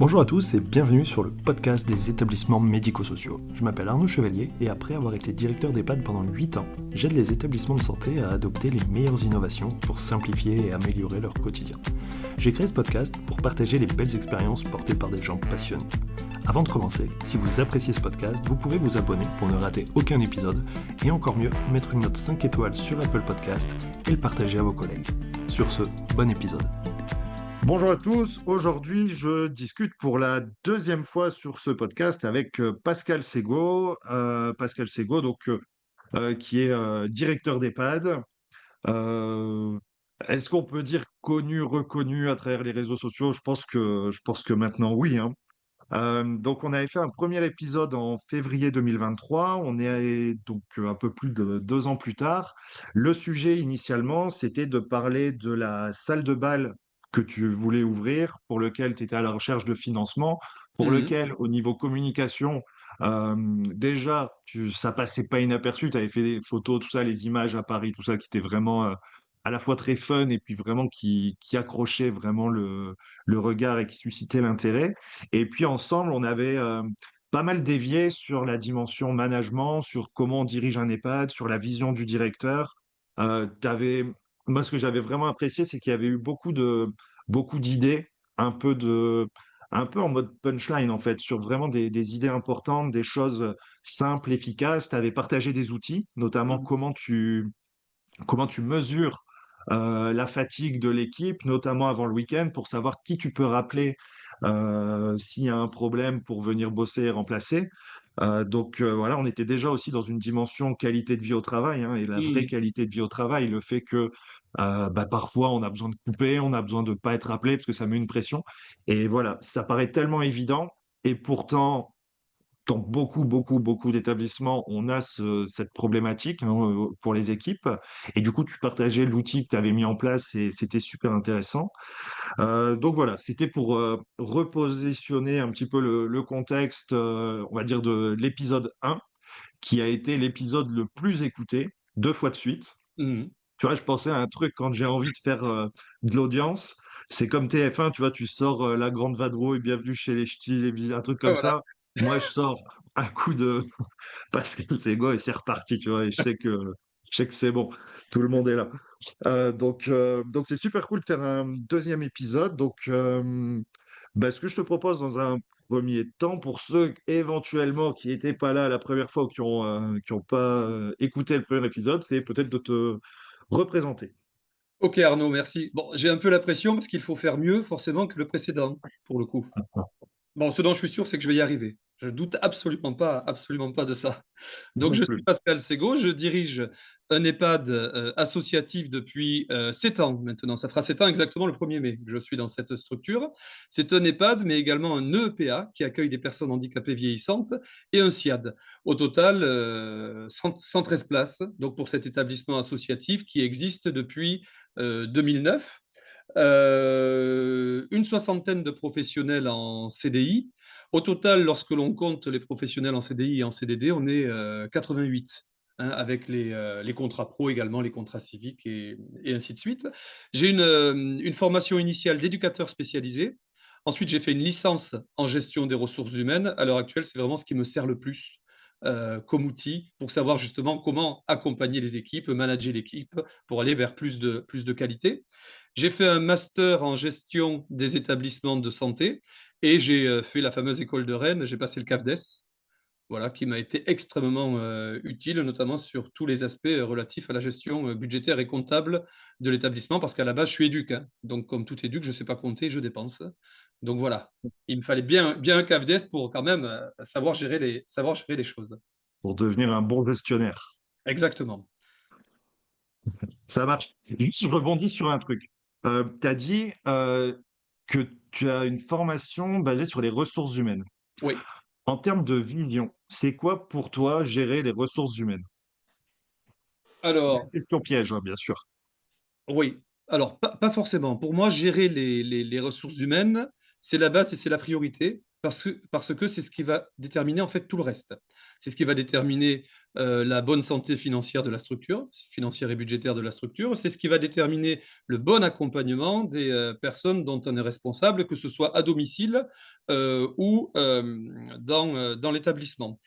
Bonjour à tous et bienvenue sur le podcast des établissements médico-sociaux. Je m'appelle Arnaud Chevalier et après avoir été directeur d'EHPAD pendant 8 ans, j'aide les établissements de santé à adopter les meilleures innovations pour simplifier et améliorer leur quotidien. J'ai créé ce podcast pour partager les belles expériences portées par des gens passionnés. Avant de commencer, si vous appréciez ce podcast, vous pouvez vous abonner pour ne rater aucun épisode et encore mieux, mettre une note 5 étoiles sur Apple Podcast et le partager à vos collègues. Sur ce, bon épisode. Bonjour à tous, aujourd'hui je discute pour la deuxième fois sur ce podcast avec Pascal Ségaud, qui est directeur d'EHPAD. Euh, Est-ce qu'on peut dire connu, reconnu à travers les réseaux sociaux? Je pense que maintenant oui, hein. Donc on avait fait un premier épisode en février 2023, on est donc un peu plus de 2 ans plus tard. Le sujet initialement, c'était de parler de la salle de bal que tu voulais ouvrir, pour lequel tu étais à la recherche de financement, pour Mhm. lequel au niveau communication, déjà, ça passait pas inaperçu, tu avais fait des photos, tout ça, les images à Paris, tout ça, qui était vraiment à la fois très fun et puis vraiment qui accrochait vraiment le regard et qui suscitait l'intérêt. Et puis ensemble, on avait pas mal dévié sur la dimension management, sur comment on dirige un EHPAD, sur la vision du directeur. T'avais... Moi, ce que j'avais vraiment apprécié, c'est qu'il y avait eu beaucoup d'idées, un peu un peu en mode punchline en fait, sur vraiment des idées importantes, des choses simples, efficaces. Tu avais partagé des outils, notamment Mhm. comment tu mesures la fatigue de l'équipe, notamment avant le week-end, pour savoir qui tu peux rappeler s'il y a un problème pour venir bosser et remplacer. Donc voilà, on était déjà aussi dans une dimension qualité de vie au travail, hein, et la vraie Mhm. qualité de vie au travail, le fait que parfois on a besoin de couper, on a besoin de ne pas être rappelé parce que ça met une pression. Et voilà, ça paraît tellement évident. Et pourtant, dans beaucoup d'établissements, on a cette problématique, hein, pour les équipes. Et du coup, tu partageais l'outil que tu avais mis en place et c'était super intéressant. Donc voilà, c'était pour repositionner un petit peu le contexte, on va dire, de l'épisode 1, qui a été l'épisode le plus écouté, 2 fois de suite. Mhm. Tu vois, je pensais à un truc quand j'ai envie de faire de l'audience. C'est comme TF1, tu vois, tu sors La Grande Vadrouille, Bienvenue chez les Ch'tis, un truc Ouais, comme voilà. ça. Moi, je sors un coup de Pascal Ségo et c'est reparti, tu vois. Et je sais que c'est bon, tout le monde est là. Donc c'est super cool de faire un deuxième épisode. Ce que je te propose dans un premier temps, pour ceux éventuellement qui n'étaient pas là la première fois ou qui ont pas écouté le premier épisode, c'est peut-être de te représenter. Ok Arnaud, merci. Bon, j'ai un peu la pression parce qu'il faut faire mieux forcément que le précédent, pour le coup. Bon, ce dont je suis sûr, c'est que je vais y arriver. Je doute absolument pas de ça. Donc, Non je suis plus. Pascal Ségaud, je dirige un EHPAD associatif depuis 7 ans maintenant. Ça fera 7 ans exactement le 1er mai que je suis dans cette structure. C'est un EHPAD, mais également un EEPA qui accueille des personnes handicapées vieillissantes et un SIAD. Au total, 113 places donc pour cet établissement associatif qui existe depuis 2009. Une soixantaine de professionnels en CDI. Au total, lorsque l'on compte les professionnels en CDI et en CDD, on est 88, hein, avec les contrats pro également, les contrats civiques et ainsi de suite. J'ai une formation initiale d'éducateur spécialisé. Ensuite, j'ai fait une licence en gestion des ressources humaines. À l'heure actuelle, c'est vraiment ce qui me sert le plus comme outil pour savoir justement comment accompagner les équipes, manager l'équipe pour aller vers plus de qualité. J'ai fait un master en gestion des établissements de santé et j'ai fait la fameuse école de Rennes. J'ai passé le CAFDES, voilà, qui m'a été extrêmement utile, notamment sur tous les aspects relatifs à la gestion budgétaire et comptable de l'établissement, parce qu'à la base, je suis éduc, hein. Donc, comme tout éduc, je ne sais pas compter, je dépense. Donc voilà, il me fallait bien un CAFDES pour quand même savoir gérer les choses. Pour devenir un bon gestionnaire. Exactement. Ça marche. Juste, je rebondis sur un truc. Tu as dit que tu as une formation basée sur les ressources humaines. Oui. En termes de vision, c'est quoi pour toi gérer les ressources humaines? Alors, Question piège, hein, bien sûr. oui, alors pas forcément. Pour moi, gérer les ressources humaines, c'est la base et c'est la priorité. parce que c'est ce qui va déterminer en fait tout le reste. C'est ce qui va déterminer la bonne santé financière de la structure, financière et budgétaire de la structure. C'est ce qui va déterminer le bon accompagnement des personnes dont on est responsable, que ce soit à domicile ou dans l'établissement.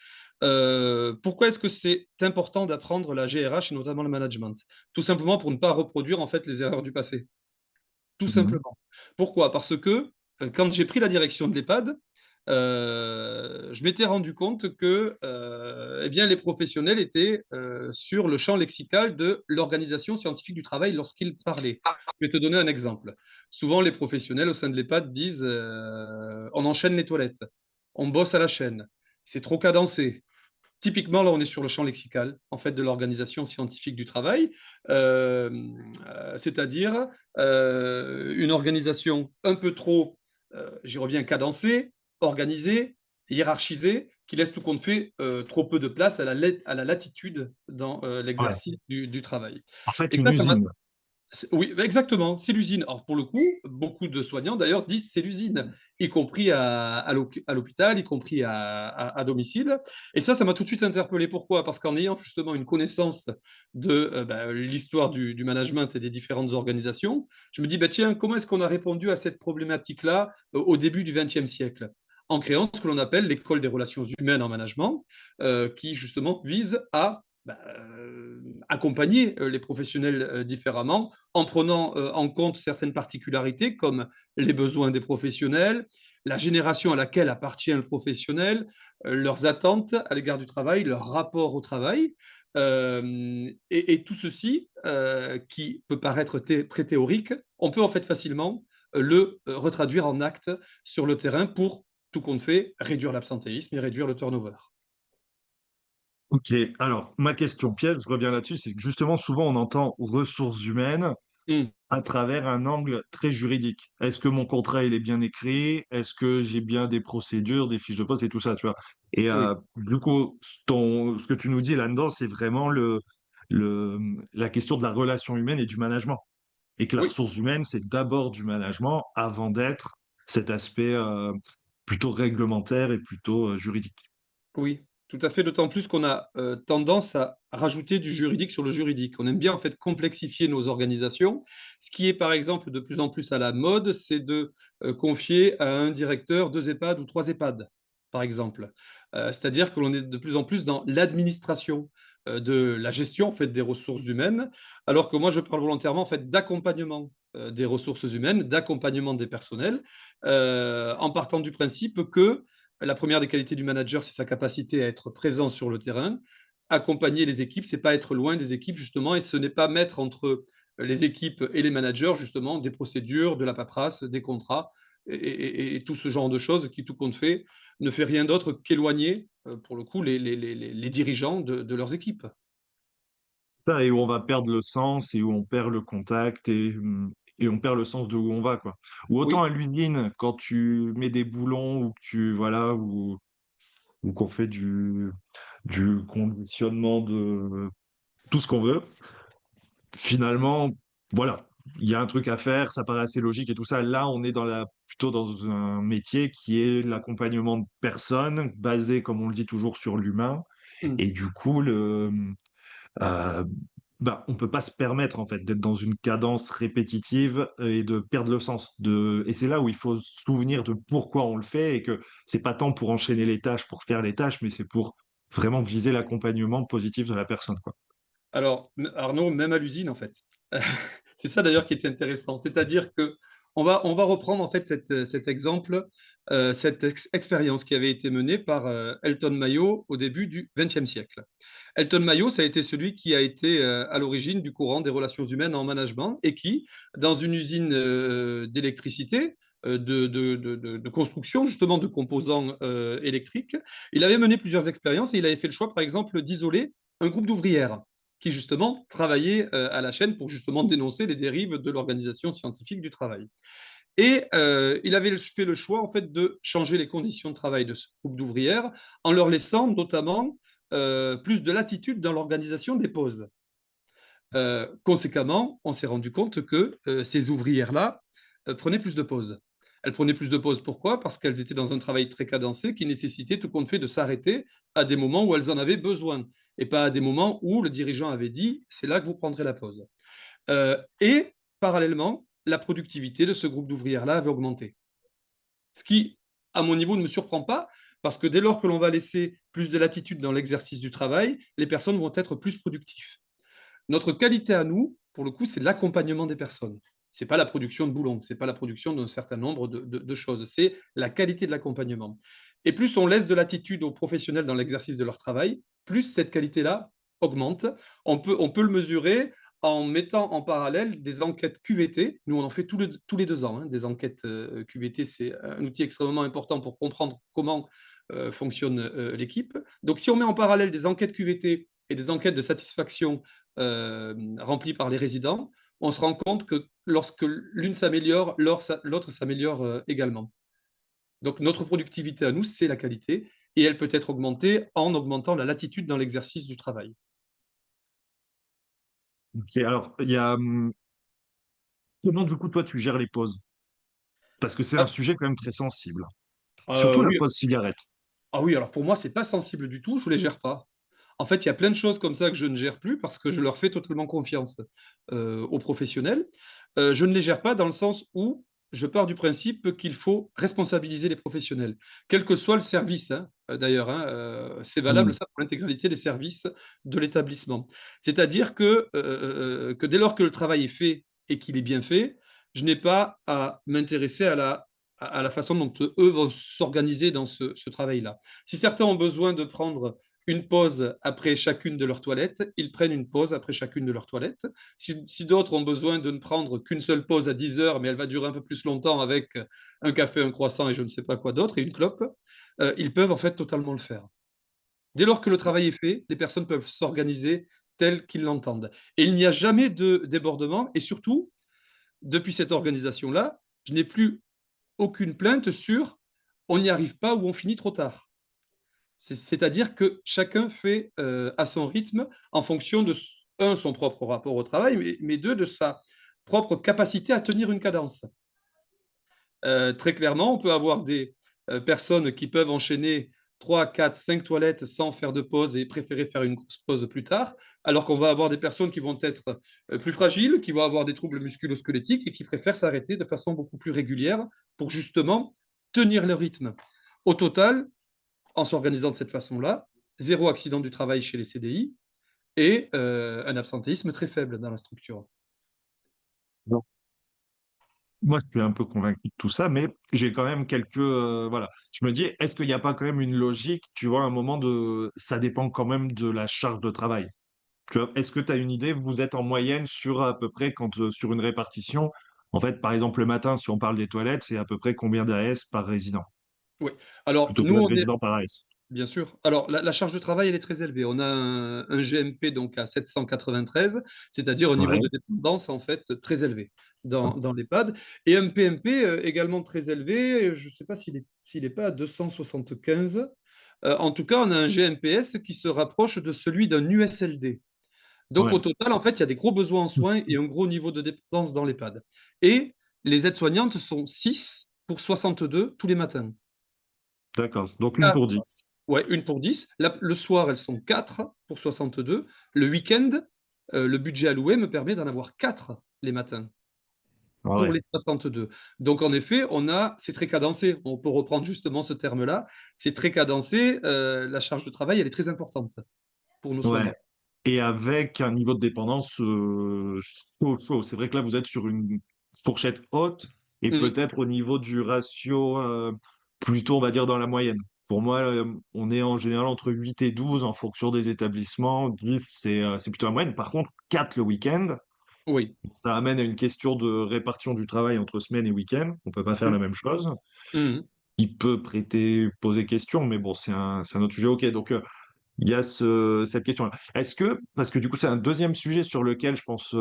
Pourquoi est-ce que c'est important d'apprendre la GRH et notamment le management? Tout simplement pour ne pas reproduire en fait les erreurs du passé. Tout Mhm. simplement. Pourquoi? Parce que quand j'ai pris la direction de l'EHPAD, je m'étais rendu compte que eh bien, les professionnels étaient sur le champ lexical de l'organisation scientifique du travail lorsqu'ils parlaient. Je vais te donner un exemple. Souvent, les professionnels au sein de l'EHPAD disent on enchaîne les toilettes, on bosse à la chaîne, c'est trop cadencé. Typiquement, là, on est sur le champ lexical, en fait, de l'organisation scientifique du travail, euh, c'est-à-dire une organisation un peu trop, j'y reviens, cadencée, organisée, hiérarchisée, qui laisse tout compte fait trop peu de place à la latitude dans Ouais. l'exercice du travail. En fait, Et une ça m'a usine. oui, exactement, c'est l'usine. Alors pour le coup, beaucoup de soignants d'ailleurs disent c'est l'usine, y compris à l'hôpital, y compris à domicile. Et ça m'a tout de suite interpellé. Pourquoi? Parce qu'en ayant justement une connaissance de l'histoire du management et des différentes organisations, je me dis, bah, tiens, comment est-ce qu'on a répondu à cette problématique-là au début du XXe siècle? En créant ce que l'on appelle l'école des relations humaines en management, qui justement vise à accompagner les professionnels différemment en prenant en compte certaines particularités comme les besoins des professionnels, la génération à laquelle appartient le professionnel, leurs attentes à l'égard du travail, leur rapport au travail. Et tout ceci, qui peut paraître très théorique, on peut en fait facilement le retraduire en actes sur le terrain pour, tout compte fait, réduire l'absentéisme et réduire le turnover. Ok, alors ma question piège, je reviens là-dessus, c'est que justement souvent on entend ressources humaines Mmh, à travers un angle très juridique. Est-ce que mon contrat il est bien écrit? Est-ce que j'ai bien des procédures, des fiches de poste et tout ça, tu vois? Et oui, du coup, ce que tu nous dis là-dedans, c'est vraiment le, la question de la relation humaine et du management. Et que la oui. ressource humaine, c'est d'abord du management avant d'être cet aspect plutôt réglementaire et plutôt juridique. Oui, tout à fait, d'autant plus qu'on a tendance à rajouter du juridique sur le juridique. On aime bien en fait complexifier nos organisations. Ce qui est par exemple de plus en plus à la mode, c'est de confier à un directeur 2 EHPAD ou 3 EHPAD, par exemple. C'est-à-dire que l'on est de plus en plus dans l'administration de la gestion en fait des ressources humaines, alors que moi je parle volontairement en fait d'accompagnement des ressources humaines, d'accompagnement des personnels, en partant du principe que la première des qualités du manager, c'est sa capacité à être présent sur le terrain. Accompagner les équipes, c'est pas être loin des équipes, justement, et ce n'est pas mettre entre les équipes et les managers, justement, des procédures, de la paperasse, des contrats, et tout ce genre de choses qui, tout compte fait, ne fait rien d'autre qu'éloigner, pour le coup, les dirigeants de leurs équipes. Ça, et où on va perdre le sens et où on perd le contact et on perd le sens de où on va, quoi. Ou autant Oui, à l'usine, quand tu mets des boulons ou que voilà, ou qu'on fait du conditionnement de tout ce qu'on veut, finalement, voilà, il y a un truc à faire, ça paraît assez logique et tout ça. Là, on est plutôt dans un métier qui est l'accompagnement de personnes, basé, comme on le dit toujours, sur l'humain. mm. Et du coup, euh, bah, on peut pas se permettre en fait d'être dans une cadence répétitive et de perdre le sens. Et c'est là où il faut se souvenir de pourquoi on le fait et que c'est pas tant pour enchaîner les tâches, pour faire les tâches, mais c'est pour vraiment viser l'accompagnement positif de la personne, quoi. Alors, Arnaud, même à l'usine, en fait. C'est ça d'ailleurs qui est intéressant. C'est-à-dire que on va reprendre en fait cet exemple, cette expérience qui avait été menée par Elton Mayo au début du XXe siècle. Elton Mayo, ça a été celui qui a été à l'origine du courant des relations humaines en management et qui, dans une usine d'électricité, de construction justement de composants électriques, il avait mené plusieurs expériences et il avait fait le choix, par exemple, d'isoler un groupe d'ouvrières qui justement travaillait à la chaîne pour justement dénoncer les dérives de l'organisation scientifique du travail. Et il avait fait le choix en fait de changer les conditions de travail de ce groupe d'ouvrières en leur laissant notamment plus de latitude dans l'organisation des pauses. Conséquemment, on s'est rendu compte que ces ouvrières-là prenaient plus de pauses. Elles prenaient plus de pauses. Pourquoi? Parce qu'elles étaient dans un travail très cadencé qui nécessitait tout compte fait de s'arrêter à des moments où elles en avaient besoin et pas à des moments où le dirigeant avait dit c'est là que vous prendrez la pause. Et parallèlement, la productivité de ce groupe d'ouvrières-là avait augmenté. Ce qui, à mon niveau, ne me surprend pas, parce que dès lors que l'on va laisser plus de latitude dans l'exercice du travail, les personnes vont être plus productives. Notre qualité à nous, pour le coup, c'est l'accompagnement des personnes. C'est pas la production de boulons, c'est pas la production d'un certain nombre de choses, c'est la qualité de l'accompagnement. Et plus on laisse de latitude aux professionnels dans l'exercice de leur travail, plus cette qualité-là augmente. On peut le mesurer en mettant en parallèle des enquêtes QVT. Nous, on en fait tous les 2 ans, hein, des enquêtes QVT. C'est un outil extrêmement important pour comprendre comment fonctionne l'équipe. Donc, si on met en parallèle des enquêtes QVT et des enquêtes de satisfaction remplies par les résidents, on se rend compte que lorsque l'une s'améliore, l'autre s'améliore également. Donc notre productivité à nous, c'est la qualité, et elle peut être augmentée en augmentant la latitude dans l'exercice du travail. Ok, alors, il y a, comment du coup, toi, tu gères les pauses? Parce que c'est un Ah, sujet quand même très sensible. Surtout la oui, pause cigarette. ah oui, alors pour moi, c'est pas sensible du tout, je les gère pas. En fait, il y a plein de choses comme ça que je ne gère plus parce que je leur fais totalement confiance aux professionnels. Je ne les gère pas dans le sens où je pars du principe qu'il faut responsabiliser les professionnels, quel que soit le service, hein, d'ailleurs, hein, c'est valable Hmm. ça pour l'intégralité des services de l'établissement. C'est-à-dire que dès lors que le travail est fait et qu'il est bien fait, je n'ai pas à m'intéresser à la façon dont eux vont s'organiser dans ce travail-là. Si certains ont besoin de prendre une pause après chacune de leurs toilettes, ils prennent une pause après chacune de leurs toilettes. Si d'autres ont besoin de ne prendre qu'une seule pause à 10 heures, mais elle va durer un peu plus longtemps avec un café, un croissant et je ne sais pas quoi d'autre, et une clope, ils peuvent en fait totalement le faire. Dès lors que le travail est fait, les personnes peuvent s'organiser telles qu'ils l'entendent. Et il n'y a jamais de débordement, et surtout, depuis cette organisation-là, je n'ai plus aucune plainte sur on n'y arrive pas ou on finit trop tard. C'est-à-dire que chacun fait à son rythme en fonction de, un, son propre rapport au travail, mais deux, de sa propre capacité à tenir une cadence. Très clairement, on peut avoir des personnes qui peuvent enchaîner 3, 4, 5 toilettes sans faire de pause et préférer faire une grosse pause plus tard, alors qu'on va avoir des personnes qui vont être plus fragiles, qui vont avoir des troubles musculo-squelettiques et qui préfèrent s'arrêter de façon beaucoup plus régulière pour justement tenir le rythme. Au total, en s'organisant de cette façon-là, zéro accident du travail chez les CDI et un absentéisme très faible dans la structure. Donc, moi, je suis un peu convaincu de tout ça, mais j'ai quand même quelques, voilà. Je me dis, est-ce qu'il n'y a pas quand même une logique, tu vois, un moment de, ça dépend quand même de la charge de travail. Tu vois, est-ce que tu as une idée? Vous êtes en moyenne sur à peu près, quand, sur une répartition, en fait, par exemple, le matin, si on parle des toilettes, c'est à peu près combien d'AS par résident? Oui. Alors, Plutôt nous, combien de on est, résidents par AS? bien sûr. Alors, la charge de travail, elle est très élevée. On a un GMP donc à 793, c'est-à-dire un niveau Ouais. de dépendance en fait très élevé dans l'EHPAD, et un PMP également très élevé. Je ne sais pas s'il est pas à 275. En tout cas, on a un GMPS qui se rapproche de celui d'un USLD. Donc, au Ouais. total, en fait, il y a des gros besoins en soins et un gros niveau de dépendance dans l'EHPAD. Et les aides-soignantes sont 6 pour 62 tous les matins. D'accord. Donc une pour 10. Ouais, une pour 10. Le soir, elles sont 4 pour 62. Le week-end, le budget alloué me permet d'en avoir 4 les matins Ah pour ouais. les 62. Donc, en effet, c'est très cadencé. On peut reprendre justement ce terme-là. C'est très cadencé. La charge de travail, elle est très importante pour nos Ouais. soignants. Et avec un niveau de dépendance chaud. C'est vrai que là, vous êtes sur une fourchette haute et Mhm. peut-être au niveau du ratio plutôt, on va dire, dans la moyenne. Pour moi, on est en général entre 8 et 12 en fonction des établissements. 10, c'est plutôt la moyenne. Par contre, 4 le week-end, Oui. ça amène à une question de répartition du travail entre semaine et week-end. On peut pas faire la même chose. Mhm. Il peut poser question, mais bon, c'est un autre sujet. Ok, donc il y a cette question-là. Est-ce que, parce que du coup, c'est un deuxième sujet sur lequel je pense,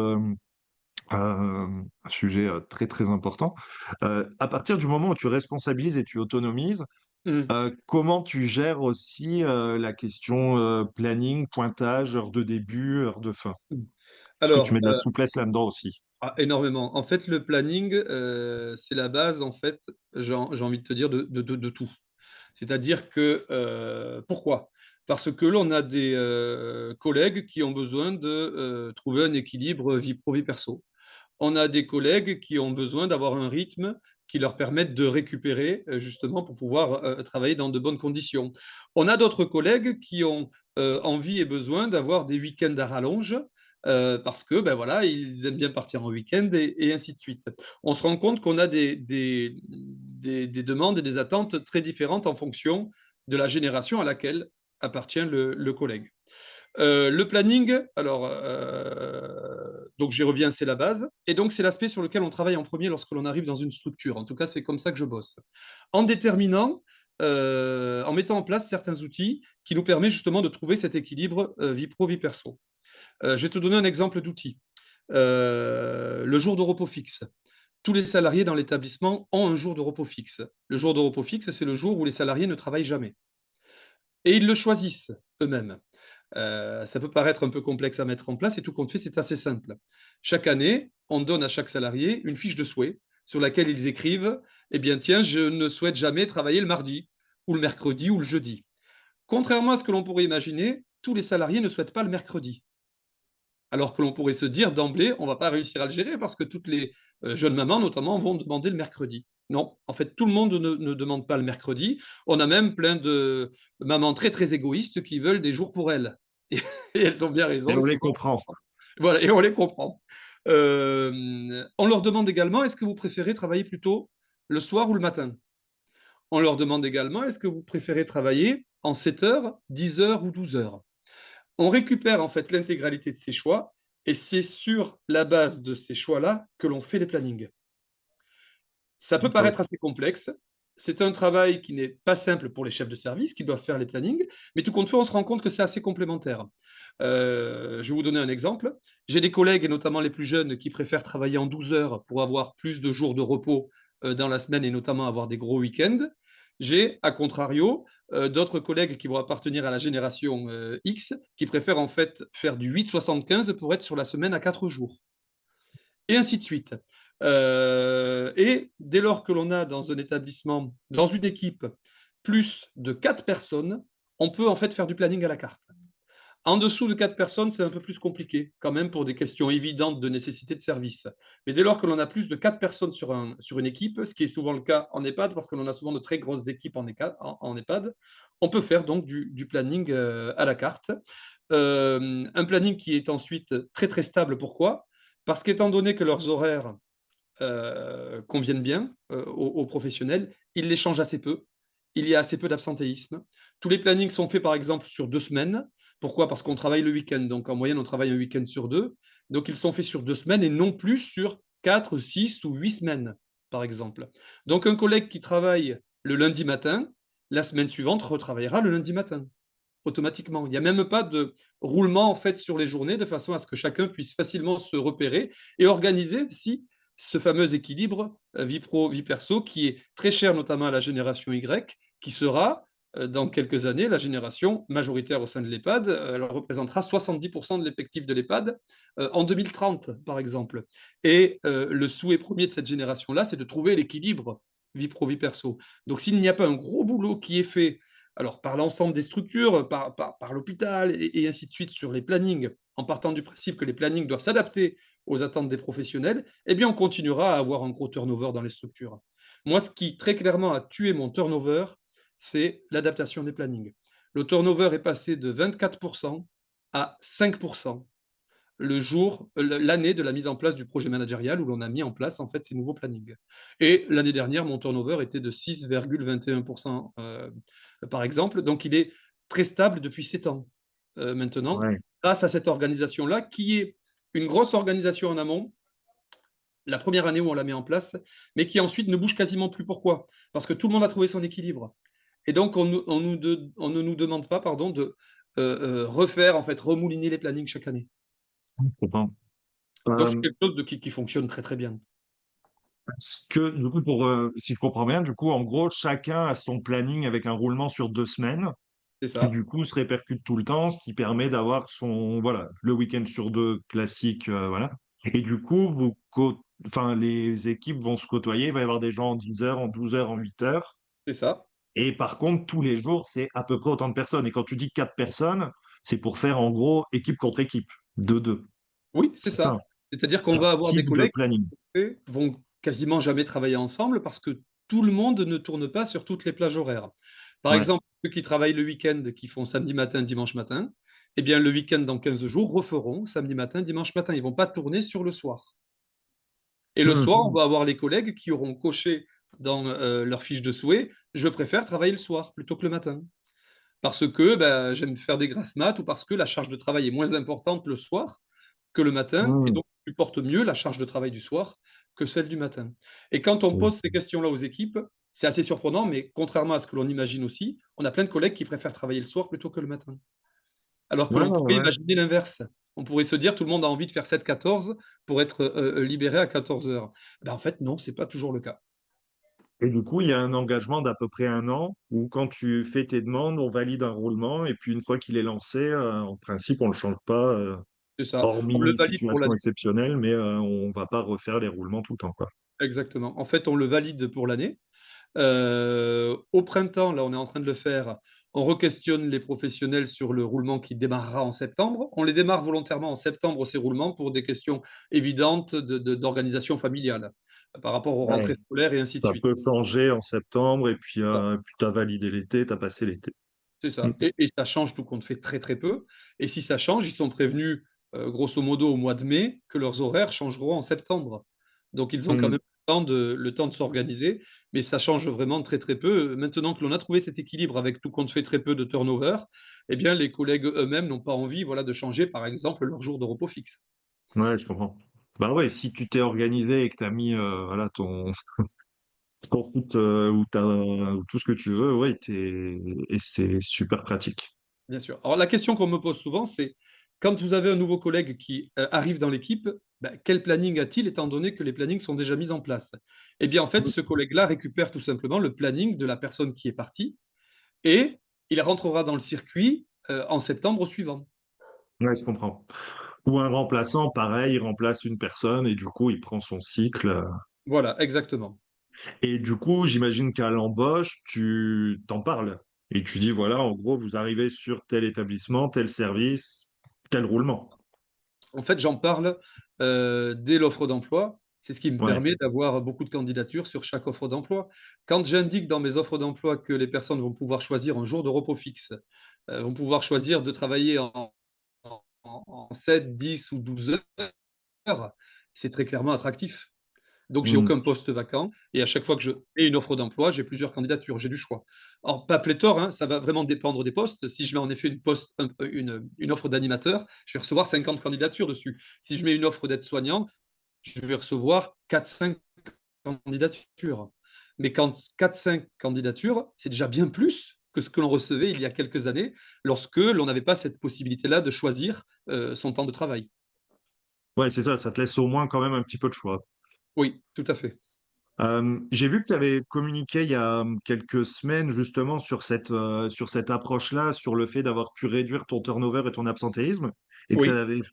un sujet très très important, à partir du moment où tu responsabilises et tu autonomises, Mhm. comment tu gères aussi la question planning, pointage, heure de début, heure de fin? Est-ce que tu Alors, mets de la souplesse là-dedans aussi? Ah, énormément. En fait, le planning, c'est la base, en fait, j'ai envie de te dire, de tout. C'est-à-dire que, pourquoi? Parce que l'on a des collègues qui ont besoin de trouver un équilibre vie pro, vie perso. On a des collègues qui ont besoin d'avoir un rythme qui leur permette de récupérer justement pour pouvoir travailler dans de bonnes conditions. On a d'autres collègues qui ont envie et besoin d'avoir des week-ends à rallonge parce que ben voilà, ils aiment bien partir en week-end et ainsi de suite. On se rend compte qu'on a des demandes et des attentes très différentes en fonction de la génération à laquelle appartient le collègue. Le planning, alors, donc j'y reviens, c'est la base. Et donc, c'est l'aspect sur lequel on travaille en premier lorsque l'on arrive dans une structure. En tout cas, c'est comme ça que je bosse. En déterminant, en mettant en place certains outils qui nous permettent justement de trouver cet équilibre vie pro, vie perso. Je vais te donner un exemple d'outil. Le jour de repos fixe. Tous les salariés dans l'établissement ont un jour de repos fixe. Le jour de repos fixe, c'est le jour où les salariés ne travaillent jamais. Et ils le choisissent eux-mêmes. Ça peut paraître un peu complexe à mettre en place et tout compte fait, c'est assez simple. Chaque année, on donne à chaque salarié une fiche de souhait sur laquelle ils écrivent, eh bien tiens, je ne souhaite jamais travailler le mardi ou le mercredi ou le jeudi. Contrairement à ce que l'on pourrait imaginer, tous les salariés ne souhaitent pas le mercredi. Alors que l'on pourrait se dire d'emblée, on ne va pas réussir à le gérer parce que toutes les jeunes mamans, notamment, vont demander le mercredi. Non, en fait, tout le monde ne demande pas le mercredi. On a même plein de mamans très, très égoïstes qui veulent des jours pour elles. Et, et elles ont bien Et raison. on les comprend. Voilà, et on les comprend. On leur demande également, est-ce que vous préférez travailler plutôt le soir ou le matin? On leur demande également, est-ce que vous préférez travailler en 7 heures, 10 heures ou 12 heures? On récupère en fait l'intégralité de ces choix et c'est sur la base de ces choix-là que l'on fait les plannings. Ça peut paraître D'accord. assez complexe. C'est un travail qui n'est pas simple pour les chefs de service qui doivent faire les plannings, mais tout compte fait, on se rend compte que c'est assez complémentaire. Je vais vous donner un exemple. J'ai des collègues, et notamment les plus jeunes, qui préfèrent travailler en 12 heures pour avoir plus de jours de repos dans la semaine et notamment avoir des gros week-ends. J'ai, à contrario, d'autres collègues qui vont appartenir à la génération X, qui préfèrent en fait faire du 8-75 pour être sur la semaine à 4 jours et ainsi de suite. Et dès lors que l'on a dans un établissement, dans une équipe, plus de 4 personnes, on peut en fait faire du planning à la carte. En dessous de 4 personnes, c'est un peu plus compliqué, quand même, pour des questions évidentes de nécessité de service. Mais dès lors que l'on a plus de 4 personnes sur une équipe, ce qui est souvent le cas en EHPAD, parce que l'on a souvent de très grosses équipes en EHPAD, on peut faire donc du planning à la carte. Un planning qui est ensuite très très stable. Pourquoi? Parce qu'étant donné que leurs horaires conviennent bien aux professionnels, ils les changent assez peu. Il y a assez peu d'absentéisme. Tous les plannings sont faits par exemple sur 2 semaines. Pourquoi? Parce qu'on travaille le week-end. Donc en moyenne, on travaille un week-end sur deux. Donc ils sont faits sur 2 semaines et non plus sur 4, 6 ou 8 semaines, par exemple. Donc un collègue qui travaille le lundi matin, la semaine suivante retravaillera le lundi matin automatiquement. Il n'y a même pas de roulement en fait sur les journées de façon à ce que chacun puisse facilement se repérer et organiser si ce fameux équilibre vie pro, vie perso qui est très cher notamment à la génération Y, qui sera dans quelques années la génération majoritaire au sein de l'EHPAD. Elle représentera 70% de l'effectif de l'EHPAD en 2030, par exemple. Et le souhait premier de cette génération-là, c'est de trouver l'équilibre vie pro, vie perso. Donc s'il n'y a pas un gros boulot qui est fait alors par l'ensemble des structures, par l'hôpital et ainsi de suite sur les plannings, en partant du principe que les plannings doivent s'adapter aux attentes des professionnels, eh bien on continuera à avoir un gros turnover dans les structures. Moi, ce qui très clairement a tué mon turnover, c'est l'adaptation des plannings. Le turnover est passé de 24% à 5% l'année de la mise en place du projet managérial où l'on a mis en place en fait ces nouveaux plannings. Et l'année dernière, mon turnover était de 6,21% par exemple. Donc il est très stable depuis 7 ans maintenant, Ouais. grâce à cette organisation-là qui est une grosse organisation en amont, la première année où on la met en place, mais qui ensuite ne bouge quasiment plus. Pourquoi? Parce que tout le monde a trouvé son équilibre. Et donc on ne nous demande pas pardon, de refaire, en fait, remouliner les plannings chaque année. Je comprends. Donc, c'est Euh, quelque chose qui fonctionne très, très bien. Parce que, du coup, si je comprends bien, du coup, en gros, chacun a son planning avec un roulement sur 2 semaines, C'est qui ça. du coup se répercute tout le temps, ce qui permet d'avoir son, voilà, le week-end sur deux classique, voilà. Et du coup, enfin, les équipes vont se côtoyer. Il va y avoir des gens en 10 heures, en 12 heures, en 8 heures. C'est ça. Et par contre, tous les jours, c'est à peu près autant de personnes. Et quand tu dis 4 personnes, c'est pour faire en gros équipe contre équipe, 2-2. Oui, c'est C'est ça. ça, C'est-à-dire qu'on par va avoir des type de collègues planning. qui vont quasiment jamais travailler ensemble parce que tout le monde ne tourne pas sur toutes les plages horaires. Par Ouais. exemple, ceux qui travaillent le week-end, qui font samedi matin, dimanche matin, eh bien, le week-end dans 15 jours referont samedi matin, dimanche matin. Ils ne vont pas tourner sur le soir. Et le soir, on Mhm. va avoir les collègues qui auront coché dans leur fiche de souhait, je préfère travailler le soir plutôt que le matin. Parce que ben, j'aime faire des grasses mat ou parce que la charge de travail est moins importante le soir que le matin, et Mhm. donc je supporte mieux la charge de travail du soir que celle du matin. Et quand on Ouais, pose ces questions-là aux équipes, c'est assez surprenant, mais contrairement à ce que l'on imagine aussi, on a plein de collègues qui préfèrent travailler le soir plutôt que le matin. Alors que ouais, l'on pourrait ouais. imaginer l'inverse. On pourrait se dire tout le monde a envie de faire 7-14 pour être libéré à 14 heures. Ben, en fait, non, c'est pas toujours le cas. Et du coup, il y a un engagement d'à peu près un an où quand tu fais tes demandes, on valide un roulement. Et puis une fois qu'il est lancé, en principe, on ne le change pas, C'est ça. On le hormis valide pour situation l'année. exceptionnelle, mais on va pas refaire les roulements tout le temps, quoi. Exactement. En fait, on le valide pour l'année. Au printemps, là, on est en train de le faire. On re-questionne les professionnels sur le roulement qui démarrera en septembre. On les démarre volontairement en septembre, ces roulements, pour des questions évidentes d'organisation familiale par rapport aux Ouais. rentrées scolaires et ainsi de Ça suite. peut changer en septembre et puis tu as validé l'été, tu as passé l'été. C'est Mm. ça. Et ça change tout compte fait très très peu. Et si ça change, ils sont prévenus grosso modo au mois de mai que leurs horaires changeront en septembre. Donc ils ont quand Mm. même le temps de s'organiser, mais ça change vraiment très très peu. Maintenant que l'on a trouvé cet équilibre avec tout compte fait très peu de turnover, eh bien les collègues eux-mêmes n'ont pas envie, voilà, de changer par exemple leur jour de repos fixe. Ouais, je comprends. Bah ouais, si tu t'es organisé et que tu as mis voilà, ton foot ou tout ce que tu veux, ouais, et c'est super pratique. Bien sûr. Alors la question qu'on me pose souvent, c'est quand vous avez un nouveau collègue qui arrive dans l'équipe, ben, quel planning a-t-il étant donné que les plannings sont déjà mis en place? Eh bien, en fait, ce collègue-là récupère tout simplement le planning de la personne qui est partie et il rentrera dans le circuit en septembre suivant. Ouais, je comprends. Ou un remplaçant, pareil, il remplace une personne et du coup, il prend son cycle. Voilà, exactement. Et du coup, j'imagine qu'à l'embauche, tu t'en parles. Et tu dis, voilà, en gros, vous arrivez sur tel établissement, tel service, tel roulement. En fait, j'en parle dès l'offre d'emploi. C'est ce qui me Ouais. permet d'avoir beaucoup de candidatures sur chaque offre d'emploi. Quand j'indique dans mes offres d'emploi que les personnes vont pouvoir choisir un jour de repos fixe, vont pouvoir choisir de travailler en 7, 10 ou 12 heures, c'est très clairement attractif. Donc, j'ai Mm. aucun poste vacant et à chaque fois que je fais une offre d'emploi, j'ai plusieurs candidatures, j'ai du choix. Alors, pas pléthore, hein, ça va vraiment dépendre des postes. Si je mets en effet une offre d'animateur, je vais recevoir 50 candidatures dessus. Si je mets une offre d'aide-soignant, je vais recevoir 4-5 candidatures. Mais quand 4-5 candidatures, c'est déjà bien plus que ce que l'on recevait il y a quelques années lorsque l'on n'avait pas cette possibilité-là de choisir son temps de travail. Ouais, c'est ça, ça te laisse au moins quand même un petit peu de choix. Oui, tout à fait. J'ai vu que tu avais communiqué il y a quelques semaines justement sur cette approche-là, sur le fait d'avoir pu réduire ton turnover et ton absentéisme, Oui,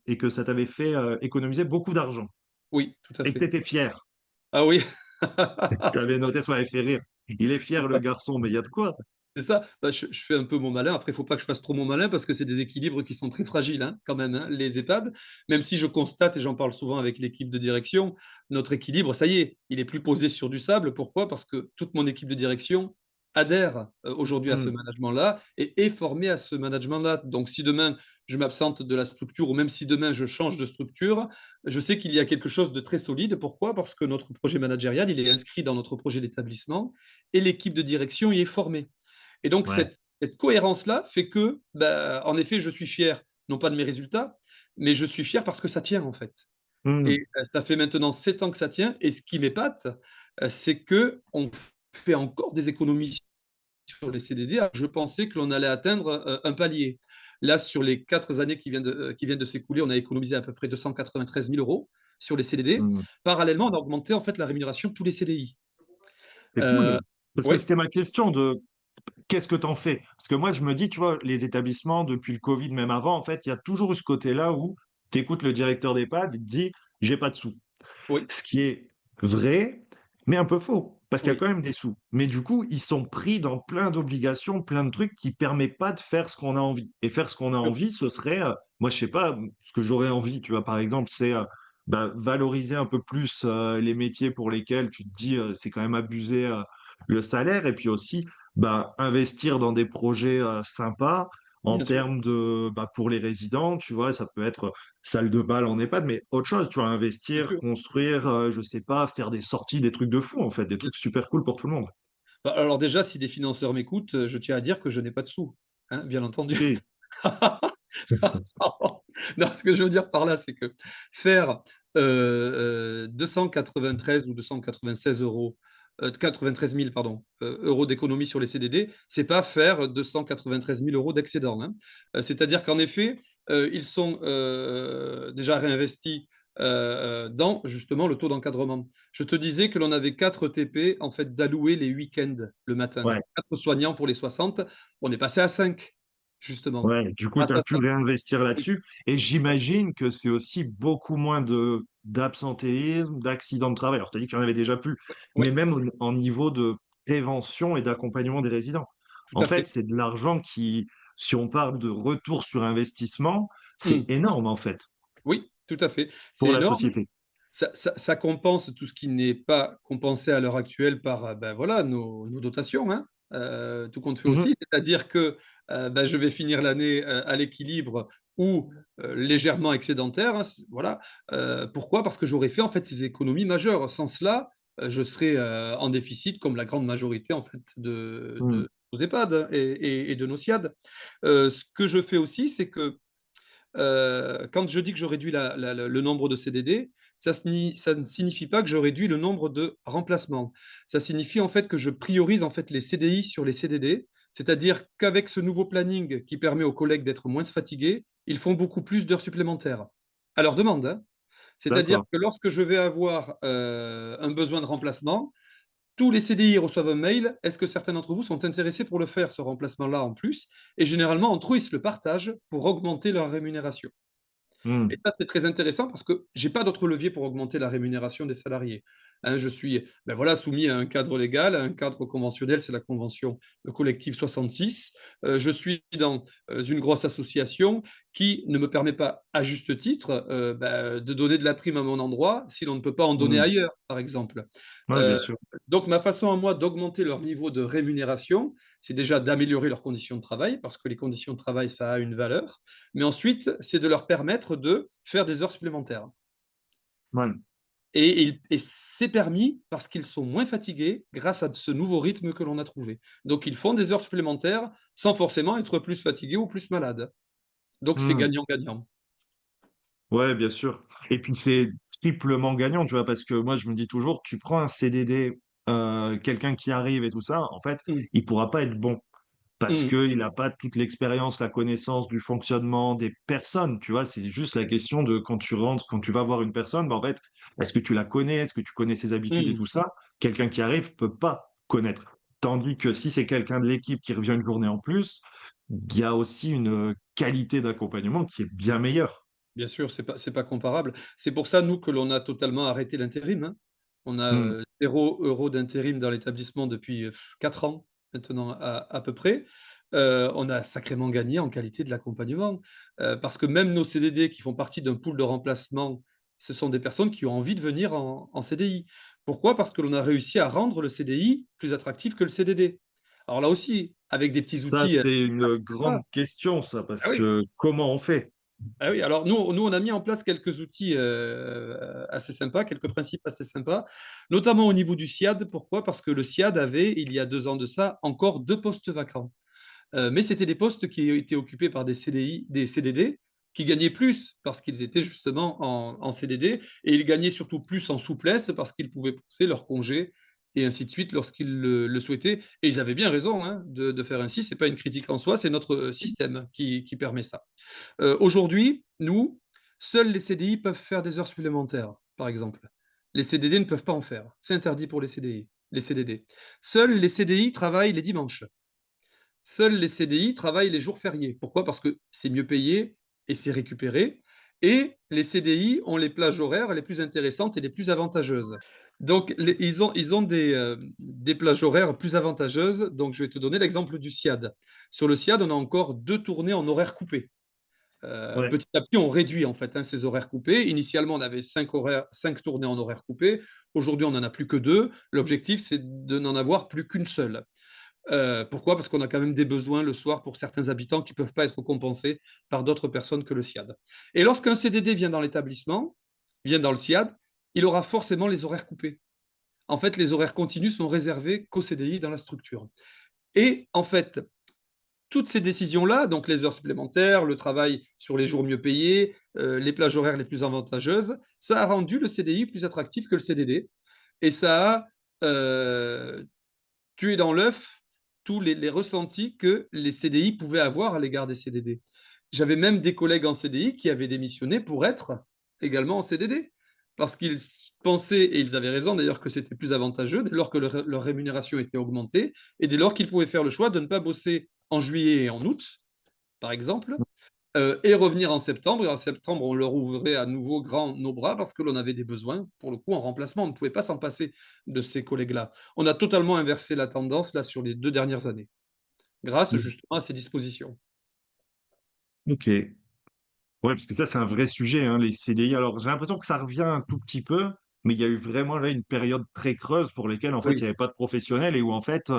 et que ça t'avait fait économiser beaucoup d'argent, oui, tout à et que fait. tu étais fier. Ah oui, Tu avais noté, ça m'avait fait rire. Il est fier, le garçon, mais il y a de quoi. c'est ça. Bah, je fais un peu mon malin. Après, il ne faut pas que je fasse trop mon malin parce que c'est des équilibres qui sont très fragiles, hein, quand même, hein, les EHPAD. Même si je constate, et j'en parle souvent avec l'équipe de direction, notre équilibre, ça y est, il est plus posé sur du sable. Pourquoi? Parce que toute mon équipe de direction adhère aujourd'hui à ce Hmm. management-là et est formée à ce management-là. Donc, si demain je m'absente de la structure ou même si demain je change de structure, je sais qu'il y a quelque chose de très solide. Pourquoi? Parce que notre projet managérial, il est inscrit dans notre projet d'établissement et l'équipe de direction y est formée. Et donc, Ouais. cette cohérence-là fait que, bah, en effet, je suis fier, non pas de mes résultats, mais je suis fier parce que ça tient, en fait. Hmm. Et ça fait maintenant 7 ans que ça tient. Et ce qui m'épate, c'est qu'on fait encore des économies sur les CDD. Alors, je pensais que l'on allait atteindre un palier. Là, sur les 4 années qui viennent de s'écouler, on a économisé à peu près 293 000 euros sur les CDD. Hmm. Parallèlement, on a augmenté en fait la rémunération de tous les CDI. C'est Euh, cool. Parce que oui, c'était ma question de qu'est-ce que t'en fais? Parce que moi, je me dis, tu vois, les établissements, depuis le Covid, même avant, en fait, il y a toujours eu ce côté-là où tu écoutes le directeur d'EHPAD, il te dit, j'ai pas de sous. Oui, Ce qui est vrai, mais un peu faux, parce qu'il y a oui, quand même des sous. Mais du coup, ils sont pris dans plein d'obligations, plein de trucs qui ne permettent pas de faire ce qu'on a envie. Et faire ce qu'on a envie, ce serait, moi, je sais pas, ce que j'aurais envie, tu vois, par exemple, c'est bah, valoriser un peu plus les métiers pour lesquels tu te dis, c'est quand même abusé le salaire, et puis aussi, bah, investir dans des projets sympas. En bien sûr. termes de, bah, pour les résidents, tu vois, ça peut être salle de bal en EHPAD, mais autre chose, tu vois, Bien investir, sûr, construire, je sais pas, faire des sorties, des trucs de fou, en fait, des bien trucs sûr. super cool pour tout le monde. Bah, alors déjà, si des financeurs m'écoutent, je tiens à dire que je n'ai pas de sous, hein, bien entendu. Oui, Non, ce que je veux dire par là, c'est que faire 293 ou 296 euros, 93 000, pardon, euros d'économie sur les CDD, c'est pas faire 293 000 euros d'excédent, hein. C'est-à-dire qu'en effet, ils sont déjà réinvestis dans justement le taux d'encadrement. Je te disais que l'on avait 4 TP en fait d'alloués les week-ends le matin, ouais, 4 soignants pour les 60. On est passé à 5 justement. ouais. Du coup, Grâce tu as à pu ça. réinvestir Oui, là-dessus. Et j'imagine que c'est aussi beaucoup moins de d'absentéisme, d'accidents de travail. Alors, tu as dit qu'il y en avait déjà plus, mais oui, même en niveau de prévention et d'accompagnement des résidents. tout En à fait, fait. c'est de l'argent qui, si on parle de retour sur investissement, c'est Mmh. énorme, en fait, Oui, tout à fait. C'est pour la énorme. société. Ça compense tout ce qui n'est pas compensé à l'heure actuelle par, ben, voilà, nos dotations, hein, tout compte fait Mhm. aussi. C'est-à-dire que, bah, je vais finir l'année, à l'équilibre ou, légèrement excédentaire, hein, voilà. Pourquoi? Parce que j'aurais fait, en fait, ces économies majeures. Sans cela, je serais, en déficit comme la grande majorité, en fait, Mhm. de nos EHPAD hein, et de nos SIAD. Ce que je fais aussi, c'est que quand je dis que je réduis le nombre de CDD, ça ne signifie pas que je réduis le nombre de remplacements. Ça signifie en fait que je priorise en fait les CDI sur les CDD, c'est-à-dire qu'avec ce nouveau planning qui permet aux collègues d'être moins fatigués, ils font beaucoup plus d'heures supplémentaires. À leur demande, hein. C'est-à-dire D'accord. que lorsque je vais avoir un besoin de remplacement, tous les CDI reçoivent un mail. Est-ce que certains d'entre vous sont intéressés pour le faire, ce remplacement-là en plus? Et généralement, entre eux, ils se le partagent pour augmenter leur rémunération. Et Mhm. ça, c'est très intéressant parce que j'ai pas d'autre levier pour augmenter la rémunération des salariés. Hein, je suis ben voilà, soumis à un cadre légal, à un cadre conventionnel, c'est la convention collective 66. Je suis dans une grosse association qui ne me permet pas, à juste titre, ben, de donner de la prime à mon endroit si l'on ne peut pas en donner Mhm. ailleurs, par exemple. Ouais, Euh, bien sûr. donc, ma façon à moi d'augmenter leur niveau de rémunération, c'est déjà d'améliorer leurs conditions de travail, parce que les conditions de travail, ça a une valeur. Mais ensuite, c'est de leur permettre de faire des heures supplémentaires. Ouais. Et c'est permis parce qu'ils sont moins fatigués grâce à ce nouveau rythme que l'on a trouvé. Donc, ils font des heures supplémentaires sans forcément être plus fatigués ou plus malades. Donc, c'est Mhm. gagnant-gagnant. Ouais, bien sûr. Et puis c'est triplement gagnant, tu vois, parce que moi je me dis toujours, tu prends un CDD, quelqu'un qui arrive et tout ça, en fait, Mmh, il pourra pas être bon parce mmh, qu'il n'a pas toute l'expérience, la connaissance du fonctionnement des personnes, tu vois. C'est juste la question de quand tu rentres, quand tu vas voir une personne, bah, en fait, est-ce que tu la connais, est-ce que tu connais ses habitudes et mmh. tout ça? Quelqu'un qui arrive peut pas connaître. Tandis que si c'est quelqu'un de l'équipe qui revient une journée en plus, il y a aussi une qualité d'accompagnement qui est bien meilleure. Bien sûr, c'est pas comparable. C'est pour ça, nous, que l'on a totalement arrêté l'intérim, hein. On a, Hmm. 0 € d'intérim dans l'établissement depuis, 4 ans maintenant à peu près. On a sacrément gagné en qualité de l'accompagnement, parce que même nos CDD qui font partie d'un pool de remplacement, ce sont des personnes qui ont envie de venir en CDI. Pourquoi? Parce que l'on a réussi à rendre le CDI plus attractif que le CDD. Alors là aussi, avec des petits Ça, outils, c'est une ah, grande question, ça, parce ah oui. que comment on fait? Ah oui, alors nous, on a mis en place quelques outils assez sympas, quelques principes assez sympas, notamment au niveau du SIAD. Pourquoi? Parce que le SIAD avait, il y a 2 ans de ça, encore 2 postes vacants. Mais c'était des postes qui étaient occupés par des CDI, des CDD, qui gagnaient plus parce qu'ils étaient justement en CDD, et ils gagnaient surtout plus en souplesse parce qu'ils pouvaient pousser leurs congés et ainsi de suite lorsqu'ils le souhaitaient. Et ils avaient bien raison hein, de faire ainsi. C'est pas une critique en soi, c'est notre système qui permet ça. Aujourd'hui, nous, seuls les CDI peuvent faire des heures supplémentaires, par exemple. Les CDD ne peuvent pas en faire. C'est interdit pour les CDI, les CDD. Seuls les CDI travaillent les dimanches. Seuls les CDI travaillent les jours fériés. Pourquoi? Parce que c'est mieux payé et c'est récupéré. Et les CDI ont les plages horaires les plus intéressantes et les plus avantageuses. Donc, ils ont des plages horaires plus avantageuses. Donc, je vais te donner l'exemple du SIAD. Sur le SIAD, on a encore 2 tournées en horaire coupé. Ouais. Petit à petit, on réduit en fait ces horaires coupés. Initialement, on avait 5 tournées en horaire coupé. Aujourd'hui, on n'en a plus que 2. L'objectif, c'est de n'en avoir plus qu'une seule. Pourquoi? Parce qu'on a quand même des besoins le soir pour certains habitants qui ne peuvent pas être compensés par d'autres personnes que le SIAD. Et lorsqu'un CDD vient dans l'établissement, vient dans le SIAD, il aura forcément les horaires coupés. En fait, les horaires continus sont réservés qu'aux CDI dans la structure. Et en fait, toutes ces décisions-là, donc les heures supplémentaires, le travail sur les jours mieux payés, les plages horaires les plus avantageuses, ça a rendu le CDI plus attractif que le CDD. Et ça a tué dans l'œuf tous les ressentis que les CDI pouvaient avoir à l'égard des CDD. J'avais même des collègues en CDI qui avaient démissionné pour être également en CDD, parce qu'ils pensaient, et ils avaient raison d'ailleurs, que c'était plus avantageux dès lors que leur rémunération était augmentée, et dès lors qu'ils pouvaient faire le choix de ne pas bosser en juillet et en août, par exemple, et revenir en septembre. Et en septembre, on leur ouvrait à nouveau grand nos bras parce que l'on avait des besoins, pour le coup, en remplacement. On ne pouvait pas s'en passer de ces collègues-là. On a totalement inversé la tendance là sur les 2 dernières années, grâce justement à ces dispositions. Ok. Ouais, parce que ça, c'est un vrai sujet, hein, les CDI. Alors, j'ai l'impression que ça revient un tout petit peu, mais il y a eu vraiment là une période très creuse pour lesquelles, en fait, il Oui, n'y avait pas de professionnels et où, en fait,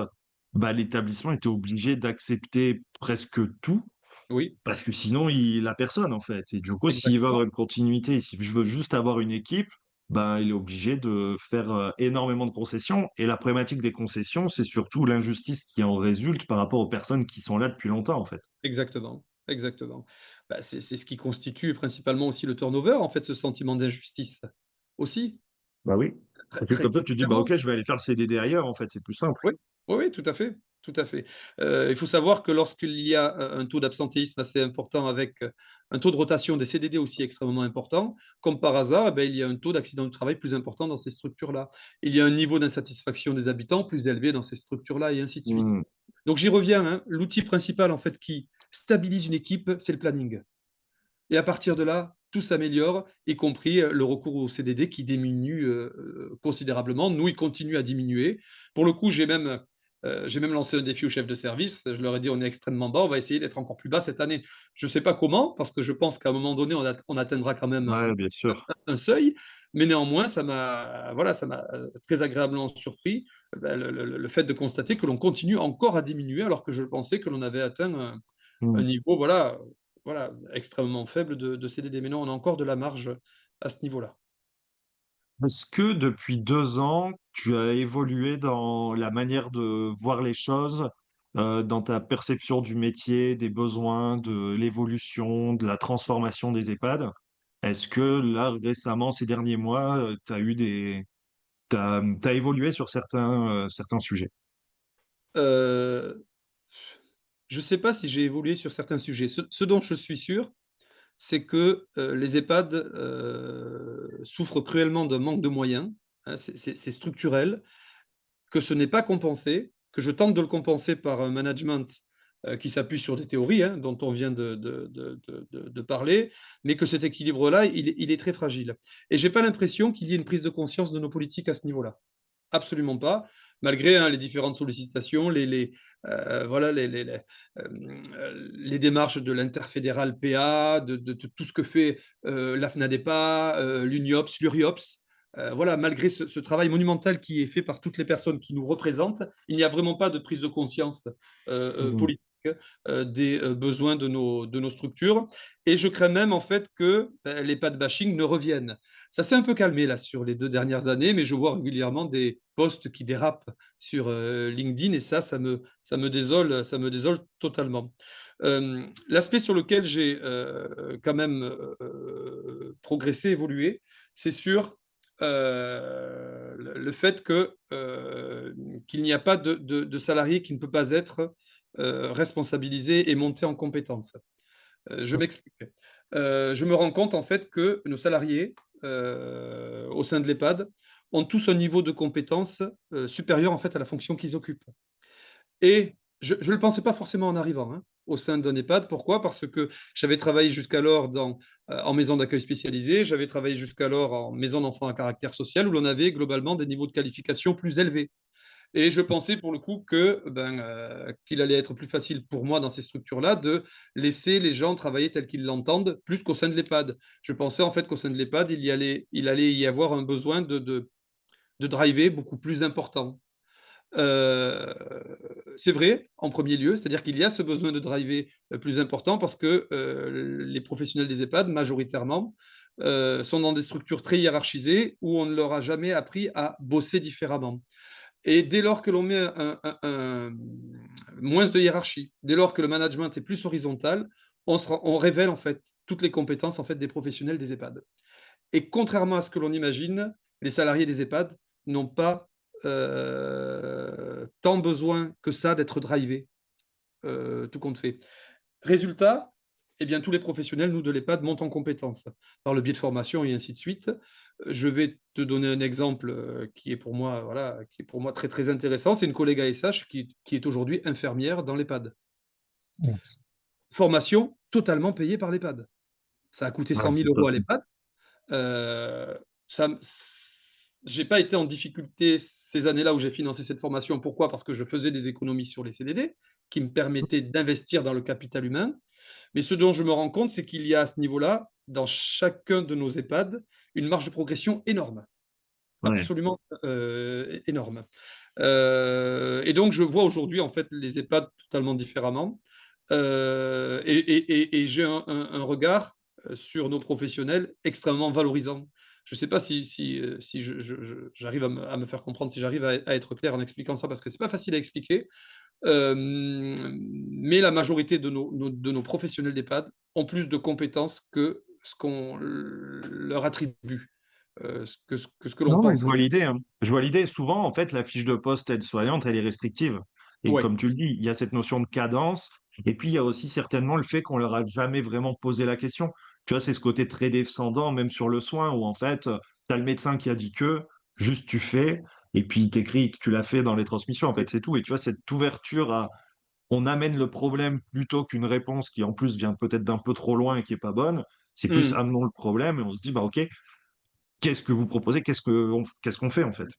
bah, l'établissement était obligé d'accepter presque tout oui, parce que sinon, il a personne, en fait. Et du coup, s'il veut avoir exactement. une continuité, si je veux juste avoir une équipe, ben, il est obligé de faire énormément de concessions. Et la problématique des concessions, c'est surtout l'injustice qui en résulte par rapport aux personnes qui sont là depuis longtemps, en fait. Exactement, exactement. Bah, c'est ce qui constitue principalement aussi le turnover, en fait, ce sentiment d'injustice aussi, Bah oui. très, Parce que très comme ça, tu dis, bah clairement. ok, je vais aller faire le CDD ailleurs, en fait, c'est plus simple. Oui, oui, oui, tout à fait, tout à fait. Il faut savoir que lorsqu'il y a un taux d'absentéisme assez important avec un taux de rotation des CDD aussi extrêmement important, comme par hasard, eh ben, il y a un taux d'accident du travail plus important dans ces structures-là. Il y a un niveau d'insatisfaction des habitants plus élevé dans ces structures-là et ainsi de suite. Hmm. Donc j'y reviens, hein, l'outil principal en fait qui stabilise une équipe, c'est le planning. Et à partir de là, tout s'améliore, y compris le recours au CDD qui diminue considérablement. Nous, il continue à diminuer. Pour le coup, j'ai même lancé un défi au chef de service. Je leur ai dit, on est extrêmement bas, on va essayer d'être encore plus bas cette année. Je ne sais pas comment, parce que je pense qu'à un moment donné, on atteindra quand même Ouais, bien sûr. un seuil. Mais néanmoins, ça m'a très agréablement surpris le fait de constater que l'on continue encore à diminuer, alors que je pensais que l'on avait atteint un Hmm. niveau voilà, extrêmement faible de CDD. Mais non, on a encore de la marge à ce niveau-là. Est-ce que depuis 2 ans, tu as évolué dans la manière de voir les choses, dans ta perception du métier, des besoins, de l'évolution, de la transformation des EHPAD? Est-ce que là, récemment, ces derniers mois, t'as évolué sur certains sujets? Euh, je ne sais pas si j'ai évolué sur certains sujets. Ce dont je suis sûr, c'est que les EHPAD souffrent cruellement d'un manque de moyens. Hein, c'est structurel, que ce n'est pas compensé, que je tente de le compenser par un management qui s'appuie sur des théories hein, dont on vient de parler, mais que cet équilibre-là, il est très fragile. Et je n'ai pas l'impression qu'il y ait une prise de conscience de nos politiques à ce niveau-là. Absolument pas. Malgré hein, les différentes sollicitations, voilà, les démarches de l'interfédéral PA, de tout ce que fait la FNADEPA, l'UNIOPS, l'URIOPS, voilà, malgré ce travail monumental qui est fait par toutes les personnes qui nous représentent, il n'y a vraiment pas de prise de conscience Hmm. politique des besoins de nos structures. Et je crains même en fait que les pas de bashing ne reviennent. Ça s'est un peu calmé là sur les 2 dernières années, mais je vois régulièrement des posts qui dérapent sur LinkedIn et ça me désole totalement. L'aspect sur lequel j'ai quand même progressé, évolué, c'est sur le fait que qu'il n'y a pas de salarié qui ne peut pas être responsabilisé et monté en compétences. Je m'explique. Je me rends compte en fait que nos salariés au sein de l'EHPAD ont tous un niveau de compétence supérieur en fait à la fonction qu'ils occupent. Et je ne le pensais pas forcément en arrivant. Hein. au sein d'un EHPAD. Pourquoi? Parce que j'avais travaillé jusqu'alors en maison d'accueil spécialisée, j'avais travaillé jusqu'alors en maison d'enfants à caractère social, où l'on avait globalement des niveaux de qualification plus élevés. Et je pensais pour le coup qu'il allait être plus facile pour moi dans ces structures-là de laisser les gens travailler tels qu'ils l'entendent, plus qu'au sein de l'EHPAD. Je pensais en fait qu'au sein de l'EHPAD, il allait y avoir un besoin de driver beaucoup plus important. Euh, c'est vrai, en premier lieu, c'est-à-dire qu'il y a ce besoin de driver plus important parce que les professionnels des EHPAD, majoritairement, sont dans des structures très hiérarchisées où on ne leur a jamais appris à bosser différemment. Et dès lors que l'on met moins de hiérarchie, dès lors que le management est plus horizontal, on révèle en fait toutes les compétences en fait des professionnels des EHPAD. Et contrairement à ce que l'on imagine, les salariés des EHPAD n'ont pas tant besoin que ça d'être drivés, tout compte fait. Résultat, eh bien, tous les professionnels, nous, de l'EHPAD, montent en compétences par le biais de formation et ainsi de suite. Je vais te donner un exemple qui est pour moi, voilà, qui est pour moi très, très intéressant. C'est une collègue ASH qui est aujourd'hui infirmière dans l'EHPAD. Mm. Formation totalement payée par l'EHPAD. Ça a coûté Ouais, 100 000 c'est euros top. à l'EHPAD. Euh, ça, j'ai pas été en difficulté ces années-là où j'ai financé cette formation. Pourquoi? Parce que je faisais des économies sur les CDD qui me permettaient d'investir dans le capital humain. Mais ce dont je me rends compte, c'est qu'il y a à ce niveau-là, dans chacun de nos EHPAD, une marge de progression énorme, Ouais. absolument énorme. Et donc, je vois aujourd'hui en fait les EHPAD totalement différemment. Et j'ai un regard sur nos professionnels extrêmement valorisant. Je ne sais pas si j'arrive à me faire comprendre, si j'arrive à être clair en expliquant ça, parce que ce n'est pas facile à expliquer. Mais la majorité de nos professionnels d'EHPAD ont plus de compétences que ce qu'on leur attribue, ce que l'on Non, mais je pense. vois l'idée, hein. Je vois l'idée. Souvent, en fait, la fiche de poste aide-soignante, elle est restrictive. Et Ouais. comme tu le dis, il y a cette notion de cadence. Et puis, il y a aussi certainement le fait qu'on leur a jamais vraiment posé la question. Tu vois, c'est ce côté très descendant, même sur le soin, où en fait, tu as le médecin qui a dit que, juste tu fais, et puis il t'écrit que tu l'as fait dans les transmissions. En fait, c'est tout. Et tu vois, cette ouverture à, on amène le problème plutôt qu'une réponse qui, en plus, vient peut-être d'un peu trop loin et qui est pas bonne. C'est plus Hmm. amenons le problème et on se dit, bah, OK, qu'est-ce que vous proposez? Qu'est-ce qu'on fait, en fait?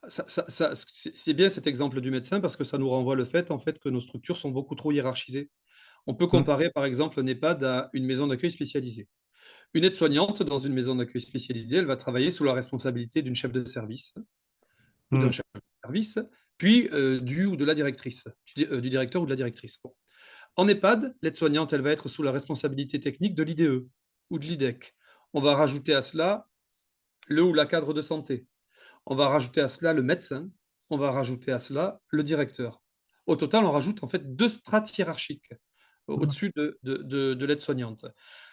C'est bien cet exemple du médecin parce que ça nous renvoie le fait en fait que nos structures sont beaucoup trop hiérarchisées. On peut Hmm. comparer par exemple un EHPAD à une maison d'accueil spécialisée. Une aide-soignante dans une maison d'accueil spécialisée, elle va travailler sous la responsabilité d'une chef de service ou Hmm. d'un chef de service, puis du ou de la directrice, du directeur ou de la directrice. Bon. En EHPAD, l'aide-soignante, elle va être sous la responsabilité technique de l'IDE ou de l'IDEC. On va rajouter à cela le ou la cadre de santé. On va rajouter à cela le médecin. On va rajouter à cela le directeur. Au total, on rajoute en fait deux strates hiérarchiques au-dessus de l'aide-soignante.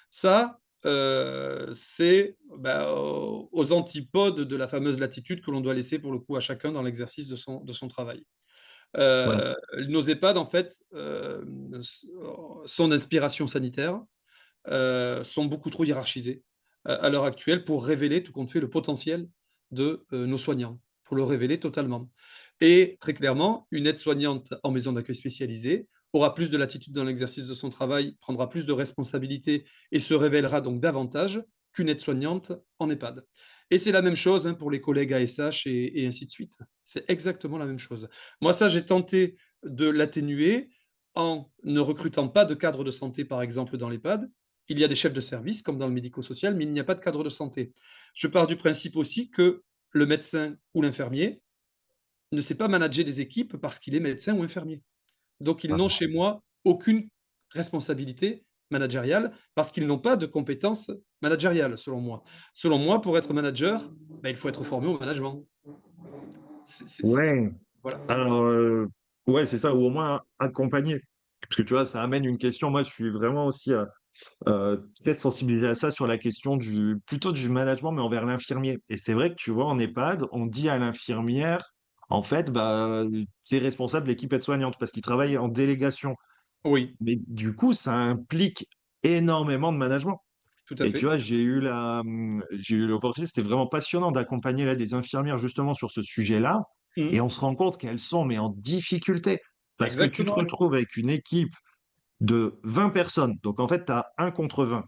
Ça, c'est aux antipodes de la fameuse latitude que l'on doit laisser pour le coup à chacun dans l'exercice de son travail. Ouais. Nos EHPAD, en fait, sont d'inspiration sanitaire, sont beaucoup trop hiérarchisés à l'heure actuelle pour révéler tout compte fait le potentiel de nos soignants, pour le révéler totalement. Et très clairement, une aide-soignante en maison d'accueil spécialisée aura plus de latitude dans l'exercice de son travail, prendra plus de responsabilités et se révélera donc davantage qu'une aide-soignante en EHPAD. Et c'est la même chose hein, pour les collègues ASH et ainsi de suite. C'est exactement la même chose. Moi, ça, j'ai tenté de l'atténuer en ne recrutant pas de cadre de santé, par exemple, dans l'EHPAD. Il y a des chefs de service, comme dans le médico-social, mais il n'y a pas de cadre de santé. Je pars du principe aussi que le médecin ou l'infirmier ne sait pas manager des équipes parce qu'il est médecin ou infirmier. Donc, ils n'ont chez moi aucune responsabilité managériale parce qu'ils n'ont pas de compétences managériales, selon moi. Selon moi, pour être manager, il faut être formé au management. Ouais. Voilà. Alors, ouais, c'est ça, ou au moins accompagner. Parce que tu vois, ça amène une question. Moi, je suis vraiment aussi peut-être sensibilisé à ça sur la question plutôt du management, mais envers l'infirmier. Et c'est vrai que tu vois, en EHPAD, on dit à l'infirmière, en fait, bah, tu es responsable de l'équipe aide-soignante parce qu'il travaille en délégation. Oui, Mais du coup, ça implique énormément de management. tout à Et tu fait. vois, j'ai eu l'opportunité, c'était vraiment passionnant d'accompagner là des infirmières justement sur ce sujet-là. Et Mmh. on se rend compte qu'elles sont mais en difficulté parce que tu te Exactement. retrouves avec une équipe. de 20 personnes. Donc en fait, tu as un contre 20.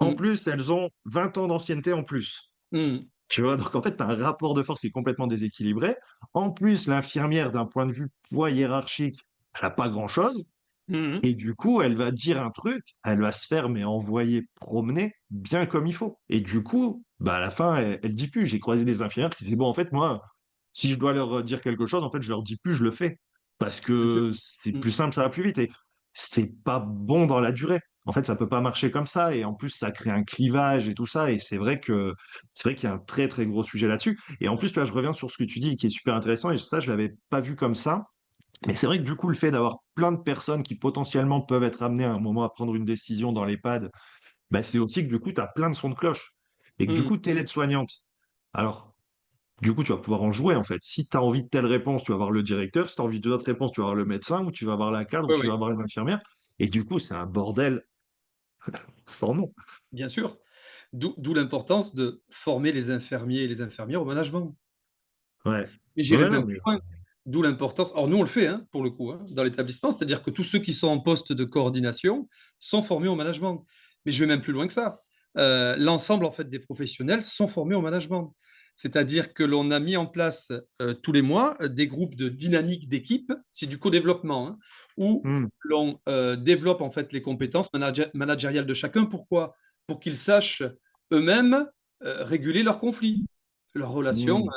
En Mm, plus, elles ont 20 ans d'ancienneté en plus. mm, Tu vois, donc en fait, tu as un rapport de force qui est complètement déséquilibré. En plus, l'infirmière, d'un point de vue poids hiérarchique, elle n'a pas grand-chose. mm. Et du coup, elle va dire un truc, elle va se faire mais envoyer promener bien comme il faut. Et du coup, bah à la fin, elle dit plus. J'ai croisé des infirmières qui disaient, bon, en fait, moi, si je dois leur dire quelque chose, en fait, je leur dis plus, je le fais. Parce Bien sûr. que c'est Mm. plus simple, ça va plus vite. Et c'est pas bon dans la durée. En fait, ça peut pas marcher comme ça. Et en plus, ça crée un clivage et tout ça. Et c'est vrai qu'il y a un très, très gros sujet là-dessus. Et en plus, tu vois, je reviens sur ce que tu dis qui est super intéressant. Et ça, je l'avais pas vu comme ça. Mais c'est vrai que du coup, le fait d'avoir plein de personnes qui potentiellement peuvent être amenées à un moment à prendre une décision dans l'EHPAD, bah, c'est aussi que du coup, tu as plein de sons de cloche. Et que du Mm. coup, tu es l'aide-soignante. Alors, du coup, tu vas pouvoir en jouer en fait. Si tu as envie de telle réponse, tu vas voir le directeur. Si tu as envie d'autres réponses, tu vas voir le médecin, ou tu vas voir la cadre, ou Oui, tu oui, vas voir les infirmières. Et du coup, c'est un bordel sans nom. bien sûr. D'où l'importance de former les infirmiers et les infirmières au management. Ouais. Et j'irai Ouais, non, même mais plus loin. D'où l'importance. Alors nous, on le fait, hein, pour le coup, hein, dans l'établissement, c'est-à-dire que tous ceux qui sont en poste de coordination sont formés au management. Mais je vais même plus loin que ça. L'ensemble en fait des professionnels sont formés au management. C'est-à-dire que l'on a mis en place tous les mois des groupes de dynamique d'équipe, c'est du co-développement, hein, où hmm, l'on développe en fait les compétences managériales de chacun. Pourquoi? Pour qu'ils sachent eux-mêmes réguler leurs conflits, leurs relations hmm,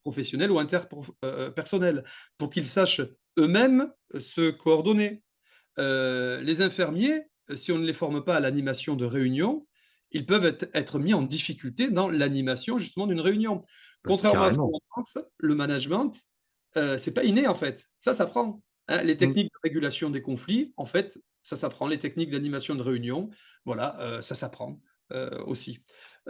professionnelles ou interpersonnelles, pour qu'ils sachent eux-mêmes se coordonner. Les infirmiers, si on ne les forme pas à l'animation de réunions, ils peuvent être mis en difficulté dans l'animation justement d'une réunion. Contrairement à ce carrément. qu'on pense, le management, c'est pas inné en fait. Ça s'apprend. Hein. Les Hmm. techniques de régulation des conflits, en fait, ça s'apprend. Les techniques d'animation de réunion, voilà, ça s'apprend aussi.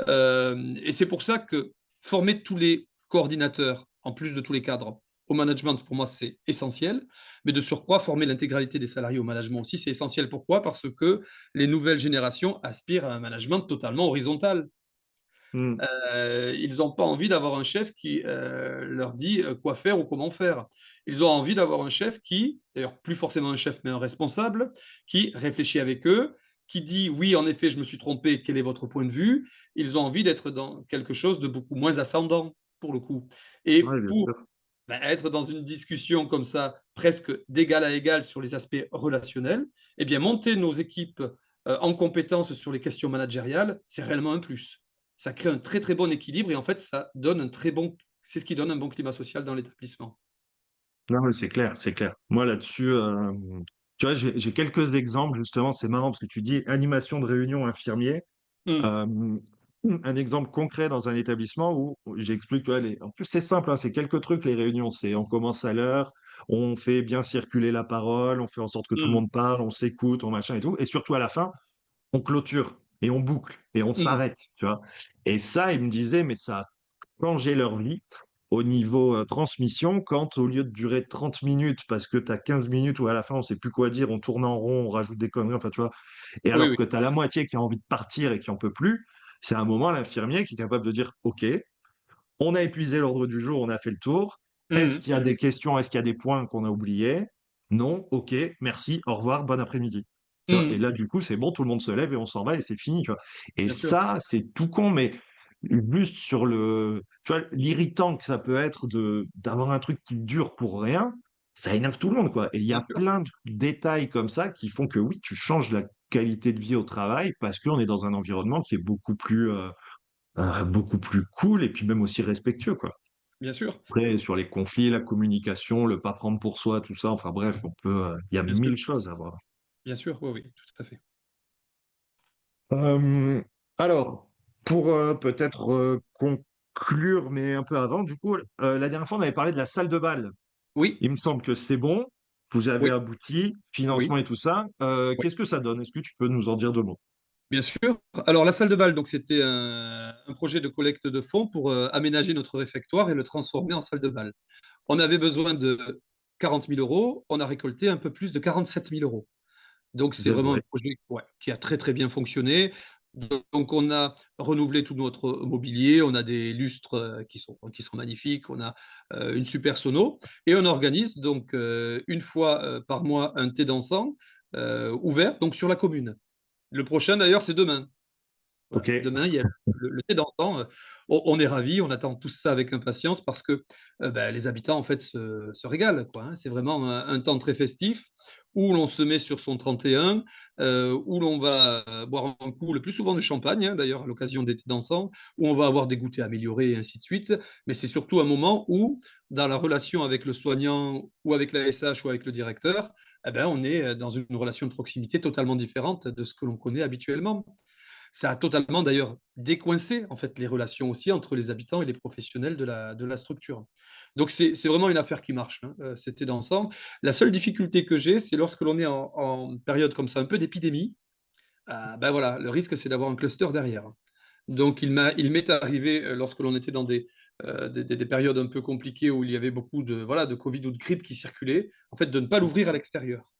Et c'est pour ça que former tous les coordinateurs, en plus de tous les cadres, au management, pour moi, c'est essentiel. Mais de surcroît, former l'intégralité des salariés au management aussi, c'est essentiel. Pourquoi? Parce que les nouvelles générations aspirent à un management totalement horizontal. Hmm. Ils n'ont pas envie d'avoir un chef qui leur dit quoi faire ou comment faire. Ils ont envie d'avoir un chef qui, d'ailleurs plus forcément un chef, mais un responsable, qui réfléchit avec eux, qui dit oui, en effet, je me suis trompé, quel est votre point de vue? Ils ont envie d'être dans quelque chose de beaucoup moins ascendant, pour le coup. Et Ouais, bien pour sûr. être dans une discussion comme ça, presque d'égal à égal sur les aspects relationnels, eh bien, monter nos équipes en compétences sur les questions managériales, c'est réellement un plus. Ça crée un très très bon équilibre et en fait, ça donne un très bon, c'est ce qui donne un bon climat social dans l'établissement. Non, mais c'est clair, c'est clair. Moi, là-dessus, tu vois, j'ai quelques exemples, justement, c'est marrant parce que tu dis animation de réunion infirmier. Mm, Euh, un exemple concret dans un établissement où j'explique, tu vois, en plus, c'est simple, hein, c'est quelques trucs, les réunions. C'est on commence à l'heure, on fait bien circuler la parole, on fait en sorte que tout le mm, monde parle, on s'écoute, on machin et tout. Et surtout, à la fin, on clôture et on boucle et on mm, s'arrête, tu vois. Et ça, il me disait, mais ça a changé leur vie au niveau transmission, quand au lieu de durer 30 minutes, parce que tu as 15 minutes où à la fin on sait plus quoi dire, on tourne en rond, on rajoute des conneries, enfin tu vois, et oui, alors oui. que tu as la moitié qui a envie de partir et qui en peut plus, c'est un moment l'infirmier qui est capable de dire, OK, on a épuisé l'ordre du jour, on a fait le tour, est-ce Mm, qu'il y a des questions, est-ce qu'il y a des points qu'on a oubliés? Non, OK, merci, au revoir, bon après-midi. Tu vois, et mm, là, du coup, c'est bon, tout le monde se lève et on s'en va et c'est fini. Tu vois. Et bien sûr, ça, c'est tout con, mais juste sur tu vois, l'irritant que ça peut être d'avoir un truc qui dure pour rien, ça énerve tout le monde, quoi. Et il y bien a sûr, plein de détails comme ça qui font que oui, tu changes la qualité de vie au travail parce qu'on est dans un environnement qui est beaucoup plus cool et puis même aussi respectueux, quoi. bien sûr, Après, sur les conflits, la communication, le pas prendre pour soi, tout ça, enfin bref, il y a bien sûr, mille choses à voir. bien sûr, oui, oui, tout à fait. Euh, alors, pour peut-être conclure, mais un peu avant, du coup, la dernière fois, on avait parlé de la salle de bal. Oui, Il me semble que c'est bon, vous avez oui, abouti, oui. financement et tout ça. Oui. Qu'est-ce que ça donne? Est-ce que tu peux nous en dire deux mots? Bien sûr. Alors, la salle de bal, donc c'était un projet de collecte de fonds pour aménager notre réfectoire et le transformer en salle de bal. On avait besoin de 40 000 euros. On a récolté un peu plus de 47 000 euros. Donc, c'est Bien vraiment un joué. projet ouais, qui a très, très bien fonctionné. Donc, on a renouvelé tout notre mobilier, on a des lustres qui sont magnifiques, on a une super sono, et on organise donc une fois par mois un thé dansant ouvert donc sur la commune. Le prochain d'ailleurs, c'est demain. Voilà. Ok. Demain, il y a le thé dansant. On est ravis, on attend tous ça avec impatience parce que ben, les habitants en fait se régalent, quoi, hein. C'est vraiment un temps très festif où l'on se met sur son 31, où l'on va boire un coup, le plus souvent du champagne, hein, d'ailleurs, à l'occasion des thés dansants, où on va avoir des goûters améliorés et ainsi de suite. Mais c'est surtout un moment où, dans la relation avec le soignant ou avec la SH ou avec le directeur, eh ben, on est dans une relation de proximité totalement différente de ce que l'on connaît habituellement. Ça a totalement d'ailleurs décoincé en fait les relations aussi entre les habitants et les professionnels de la structure. Donc c'est vraiment une affaire qui marche, hein, c'était dansant. La seule difficulté que j'ai, c'est lorsque l'on est en période comme ça, un peu d'épidémie, ben voilà, le risque c'est d'avoir un cluster derrière. Donc il m'est arrivé lorsque l'on était dans des périodes un peu compliquées où il y avait beaucoup de, voilà, de Covid ou de grippe qui circulait, en fait de ne pas l'ouvrir à l'extérieur,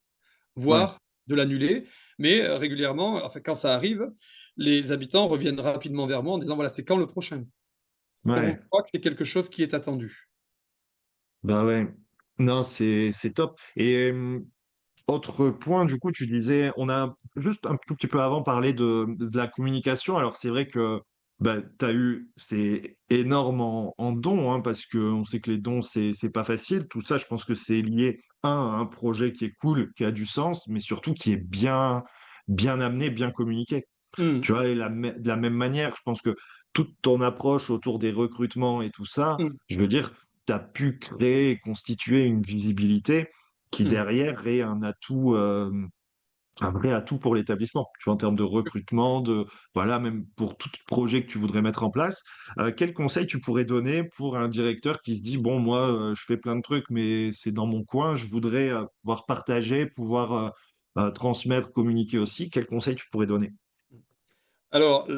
Ouais. voire de l'annuler. Mais régulièrement, enfin, quand ça arrive, les habitants reviennent rapidement vers moi en disant, voilà, c'est quand le prochain? Et on Ouais. voit que c'est quelque chose qui est attendu. Bah ouais. Non, c'est top. Et autre point, du coup, tu disais, on a juste un tout petit peu avant parlé de la communication. Alors, c'est vrai que bah, tu as eu, c'est énorme en dons, hein, parce qu'on sait que les dons, c'est pas facile. Tout ça, je pense que c'est lié, à un projet qui est cool, qui a du sens, mais surtout qui est bien amené, bien communiqué. Mmh, Tu vois, et de la même manière, je pense que toute ton approche autour des recrutements et tout ça, mmh, je veux dire, tu as pu créer et constituer une visibilité qui mmh. derrière est un atout, un vrai atout pour l'établissement. Tu vois, en termes de recrutement, voilà, même pour tout projet que tu voudrais mettre en place. Quel conseil tu pourrais donner pour un directeur qui se dit, bon, moi, je fais plein de trucs, mais c'est dans mon coin, je voudrais pouvoir partager, pouvoir transmettre, communiquer aussi. Quel conseil tu pourrais donner? Alors,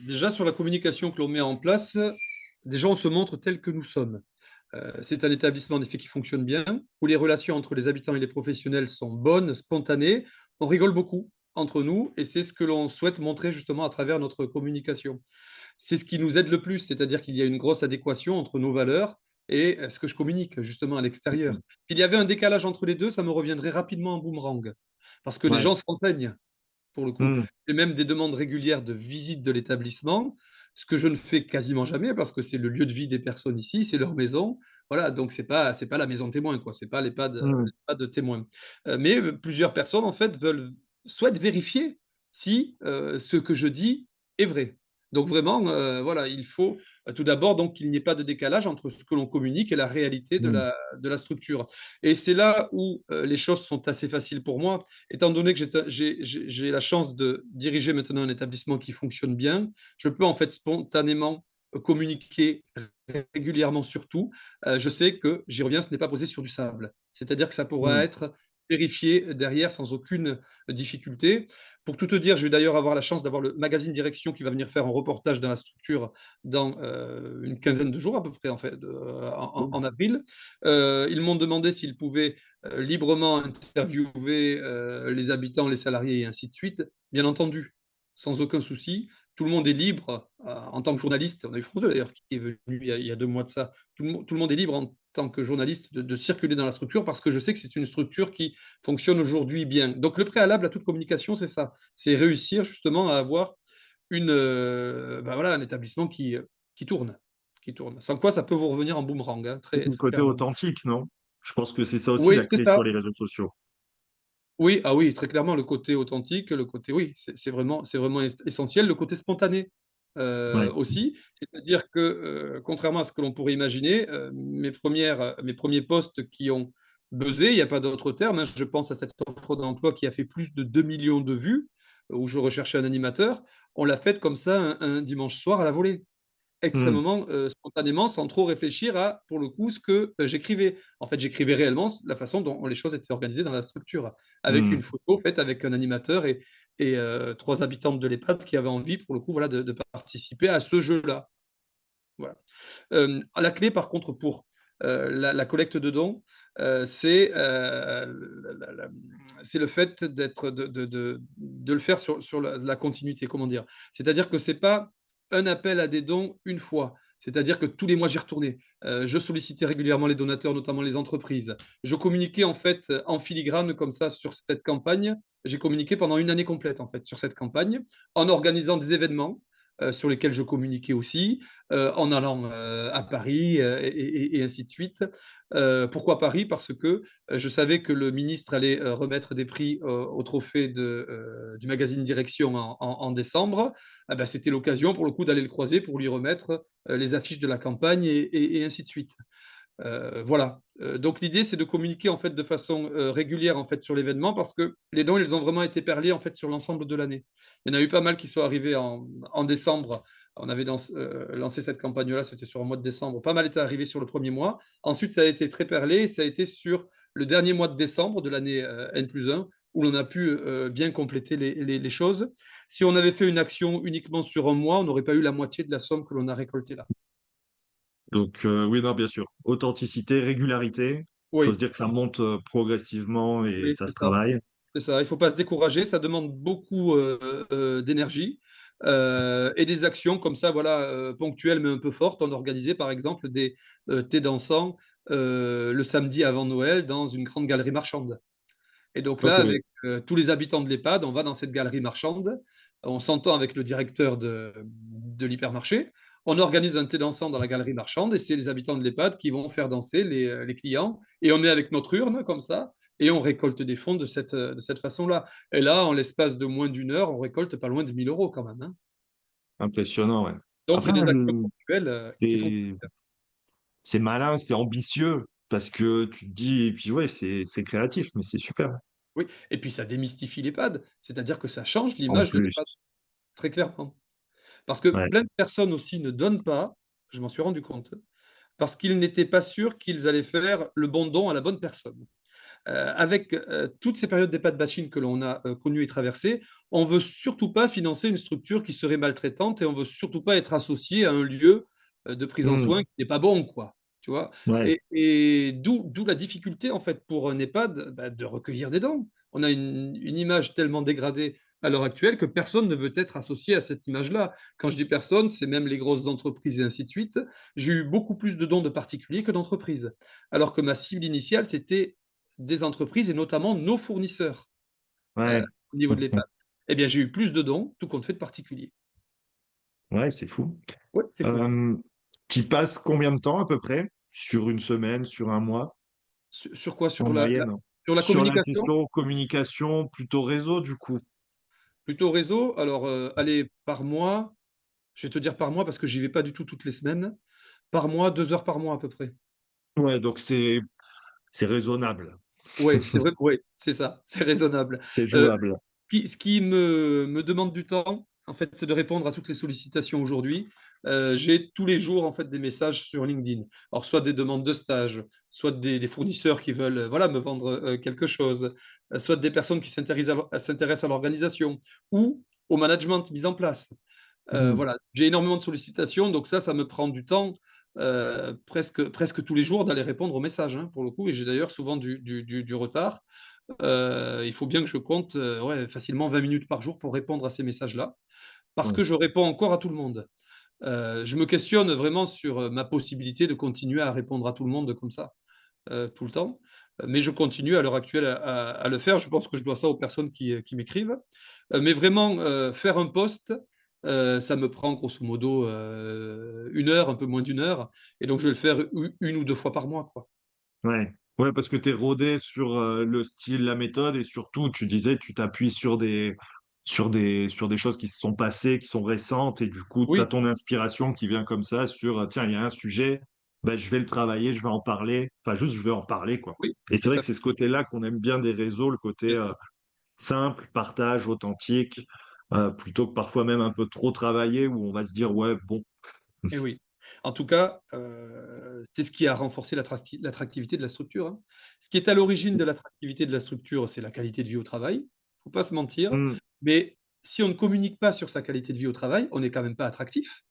déjà sur la communication que l'on met en place, déjà on se montre tel que nous sommes. C'est un établissement en effet qui fonctionne bien, où les relations entre les habitants et les professionnels sont bonnes, spontanées. On rigole beaucoup entre nous et c'est ce que l'on souhaite montrer justement à travers notre communication. C'est ce qui nous aide le plus, c'est-à-dire qu'il y a une grosse adéquation entre nos valeurs et ce que je communique justement à l'extérieur. S'il y avait un décalage entre les deux, ça me reviendrait rapidement en boomerang, parce que les Ouais. gens se renseignent pour le coup. Hmm. Et même des demandes régulières de visite de l'établissement, ce que je ne fais quasiment jamais parce que c'est le lieu de vie des personnes ici, c'est leur maison. Voilà, donc c'est pas la maison témoin, quoi. C'est pas Hmm. l'EHPAD témoin. Mais plusieurs personnes en fait souhaitent vérifier si ce que je dis est vrai. Donc vraiment, voilà, il faut tout d'abord donc qu'il n'y ait pas de décalage entre ce que l'on communique et la réalité Hmm. de la structure. Et c'est là où les choses sont assez faciles pour moi, étant donné que j'ai la chance de diriger maintenant un établissement qui fonctionne bien. Je peux en fait spontanément communiquer régulièrement sur tout. Je sais que, j'y reviens, ce n'est pas posé sur du sable. C'est-à-dire que ça pourra Hmm. être vérifié derrière sans aucune difficulté. Pour tout te dire, je vais d'ailleurs avoir la chance d'avoir le magazine Direction qui va venir faire un reportage dans la structure dans une quinzaine de jours à peu près, en fait, Cool. en avril. Ils m'ont demandé s'ils pouvaient librement interviewer les habitants, les salariés et ainsi de suite. Bien entendu, sans aucun souci. Tout le monde est libre en tant que journaliste. On a eu France 2 d'ailleurs qui est venu il y a 2 mois de ça. Tout le monde est libre en tant que journaliste de circuler dans la structure parce que je sais que c'est une structure qui fonctionne aujourd'hui bien. Donc le préalable à toute communication, c'est ça. C'est réussir justement à avoir ben voilà, un établissement qui tourne. Qui tourne. Sans quoi ça peut vous revenir en boomerang, hein, très, Le très côté clairement. authentique, non? Je pense que c'est ça aussi Oui, la c'est clé ça. sur les réseaux sociaux. Oui, ah oui, très clairement, le côté authentique, le côté, oui, c'est vraiment essentiel. Le côté spontané Ouais. aussi, c'est-à-dire que contrairement à ce que l'on pourrait imaginer, mes premiers posts qui ont buzzé, il n'y a pas d'autre terme, hein, je pense à cette offre d'emploi qui a fait plus de 2 millions de vues, où je recherchais un animateur, on l'a faite comme ça un dimanche soir à la volée Hmm. extrêmement spontanément, sans trop réfléchir à, pour le coup, ce que j'écrivais. En fait, j'écrivais réellement la façon dont les choses étaient organisées dans la structure, avec une Hmm. photo faite avec un animateur et 3 habitantes de l'EHPAD qui avaient envie, pour le coup, voilà, de participer à ce jeu-là. Voilà. La clé, par contre, pour la collecte de dons, c'est c'est le fait de le faire sur la continuité, comment dire? C'est-à-dire que c'est pas un appel à des dons une fois. C'est-à-dire que tous les mois, j'y retournais. Je sollicitais régulièrement les donateurs, notamment les entreprises. Je communiquais en fait en filigrane comme ça sur cette campagne. J'ai communiqué pendant une année complète en fait sur cette campagne, en organisant des événements sur lesquels je communiquais aussi, en allant à Paris et ainsi de suite. Pourquoi Paris? Parce que je savais que le ministre allait remettre des prix au trophée du magazine Direction en décembre. Ah ben, c'était l'occasion pour le coup d'aller le croiser pour lui remettre les affiches de la campagne et ainsi de suite. Voilà. Donc l'idée, c'est de communiquer en fait de façon régulière en fait sur l'événement parce que les dons, ils ont vraiment été perlés en fait sur l'ensemble de l'année. Il y en a eu pas mal qui sont arrivés en décembre. On avait lancé cette campagne-là, c'était sur le mois de décembre. Pas mal était arrivé sur le premier mois. Ensuite, ça a été très perlé. Ça a été sur le dernier mois de décembre de l'année N+1 où l'on a pu bien compléter les choses. Si on avait fait une action uniquement sur un mois, on n'aurait pas eu la moitié de la somme que l'on a récoltée là. Donc, oui, non, bien sûr. Authenticité, régularité. Il faut Oui, se dire que ça monte progressivement et oui, ça c'est se ça. travaille. C'est ça, il ne faut pas se décourager, ça demande beaucoup d'énergie et des actions comme ça, voilà, ponctuelles mais un peu fortes. On organisait par exemple des thés dansants le samedi avant Noël dans une grande galerie marchande. Et donc là, Ok. avec tous les habitants de l'EHPAD, on va dans cette galerie marchande, on s'entend avec le directeur de l'hypermarché, on organise un thé dansant dans la galerie marchande et c'est les habitants de l'EHPAD qui vont faire danser les clients. Et on est avec notre urne comme ça et on récolte des fonds de cette façon-là. Et là, en l'espace de moins d'une heure, on récolte pas loin de 1 000 € quand même, hein. Impressionnant, ouais. Donc, c'est Après, des actions ponctuelles qui font c'est plaisir. c'est malin, c'est ambitieux parce que tu te dis, et puis ouais, c'est créatif, mais c'est super. Oui, et puis ça démystifie l'EHPAD, c'est-à-dire que ça change En l'image de l'EHPAD, plus, très clairement. Parce que ouais. plein de personnes aussi ne donnent pas, je m'en suis rendu compte, parce qu'ils n'étaient pas sûrs qu'ils allaient faire le bon don à la bonne personne. Avec toutes ces périodes d'EHPAD batching que l'on a connues et traversées, on ne veut surtout pas financer une structure qui serait maltraitante et on ne veut surtout pas être associé à un lieu de prise en Hmm, soin qui n'est pas bon, quoi. Tu vois, ouais. et d'où la difficulté en fait pour un EHPAD de recueillir des dons. On a une image tellement dégradée à l'heure actuelle que personne ne veut être associé à cette image-là. Quand je dis personne, c'est même les grosses entreprises et ainsi de suite. J'ai eu beaucoup plus de dons de particuliers que d'entreprises. Alors que ma cible initiale, c'était des entreprises et notamment nos fournisseurs Ouais. au niveau de l'EHPAD. Eh bien, j'ai eu plus de dons, tout compte fait de particuliers. Ouais, c'est fou. Oui, c'est fou. Euh, Tu passes combien de temps à peu près? Sur une semaine, sur un mois, Sur quoi? en moyenne? Sur la Sur communication? l'addition, communication, plutôt réseau, du coup. Plutôt réseau? Alors, allez, par mois, je vais te dire par mois parce que j'y vais pas du tout toutes les semaines. Par mois, 2 heures par mois à peu près. Ouais, donc c'est raisonnable. Oui, c'est vrai, oui, c'est ça, c'est raisonnable. C'est Euh, jouable. ce qui me demande du temps, en fait, c'est de répondre à toutes les sollicitations aujourd'hui. J'ai tous les jours en fait des messages sur LinkedIn. Alors soit des demandes de stage, soit des fournisseurs qui veulent voilà me vendre quelque chose, soit des personnes qui s'intéressent à l'organisation ou au management mis en place. Hmm. Voilà, j'ai énormément de sollicitations, donc ça me prend du temps presque tous les jours d'aller répondre aux messages hein, pour le coup. Et j'ai d'ailleurs souvent du retard. Il faut bien que je compte ouais, facilement 20 minutes par jour pour répondre à ces messages-là, parce Ouais. que je réponds encore à tout le monde. Je me questionne vraiment sur ma possibilité de continuer à répondre à tout le monde comme ça, tout le temps. Mais je continue à l'heure actuelle à le faire. Je pense que je dois ça aux personnes qui m'écrivent. Mais vraiment, faire un post, ça me prend grosso modo 1 heure, un peu moins d'une heure. Et donc, je vais le faire une ou deux fois par mois, quoi. Ouais. Ouais, parce que tu es rodé sur le style, la méthode, et surtout, tu disais, tu t'appuies sur des choses qui se sont passées, qui sont récentes, et du coup, tu as Oui, ton inspiration qui vient comme ça sur, tiens, il y a un sujet, ben, je vais le travailler, je vais en parler, enfin, juste, je vais en parler, quoi. oui, Et c'est tout vrai à que fait. c'est ce côté-là qu'on aime bien des réseaux, le côté C'est ça. simple, partage, authentique, plutôt que parfois même un peu trop travaillé, où on va se dire, ouais, bon. Et oui. En tout cas, c'est ce qui a renforcé l'attractivité de la structure, hein. Ce qui est à l'origine de l'attractivité de la structure, c'est la qualité de vie au travail. Il ne faut pas se mentir. Hmm. Mais si on ne communique pas sur sa qualité de vie au travail, on n'est quand même pas attractif.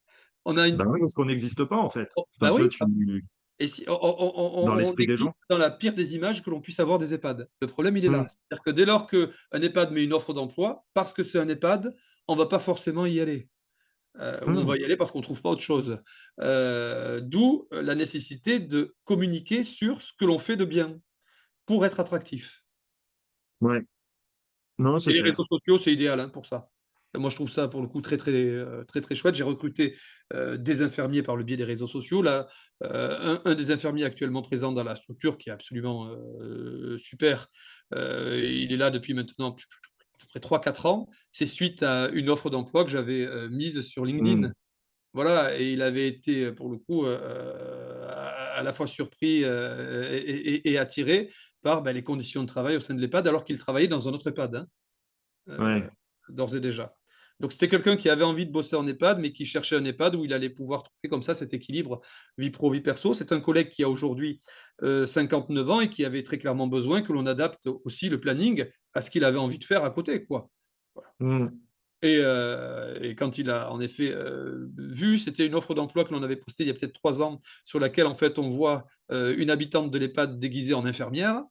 On a une Ben oui, parce qu'on n'existe pas, en fait. oh, Enfin, bah tu vois, oui, tu... Et si, dans on l'esprit des décline gens. dans la pire des images que l'on puisse avoir des EHPAD. Le problème, il est Hmm. là. C'est-à-dire que dès lors qu'un EHPAD met une offre d'emploi, parce que c'est un EHPAD, on va pas forcément y aller. Ou on Hmm. va y aller parce qu'on trouve pas autre chose. D'où la nécessité de communiquer sur ce que l'on fait de bien pour être attractif. Ouais, non, Et c'est les réseaux clair. sociaux, c'est idéal, hein, pour ça. Moi, je trouve ça pour le coup très très très très chouette. J'ai recruté des infirmiers par le biais des réseaux sociaux. Là, un des infirmiers actuellement présent dans la structure, qui est absolument super, il est là depuis maintenant à peu près 3-4 ans. C'est suite à une offre d'emploi que j'avais mise sur Hmm. LinkedIn. Voilà, et il avait été pour le coup à la fois surpris et attiré par les conditions de travail au sein de l'EHPAD, alors qu'il travaillait dans un autre EHPAD, hein, Ouais. d'ores et déjà. Donc c'était quelqu'un qui avait envie de bosser en EHPAD, mais qui cherchait un EHPAD où il allait pouvoir trouver comme ça cet équilibre vie pro, vie perso. C'est un collègue qui a aujourd'hui 59 ans et qui avait très clairement besoin que l'on adapte aussi le planning à ce qu'il avait envie de faire à côté, quoi. Voilà. Hmm. Et quand il a en effet vu, c'était une offre d'emploi que l'on avait postée il y a peut-être 3 ans, sur laquelle en fait on voit une habitante de l'EHPAD déguisée en infirmière.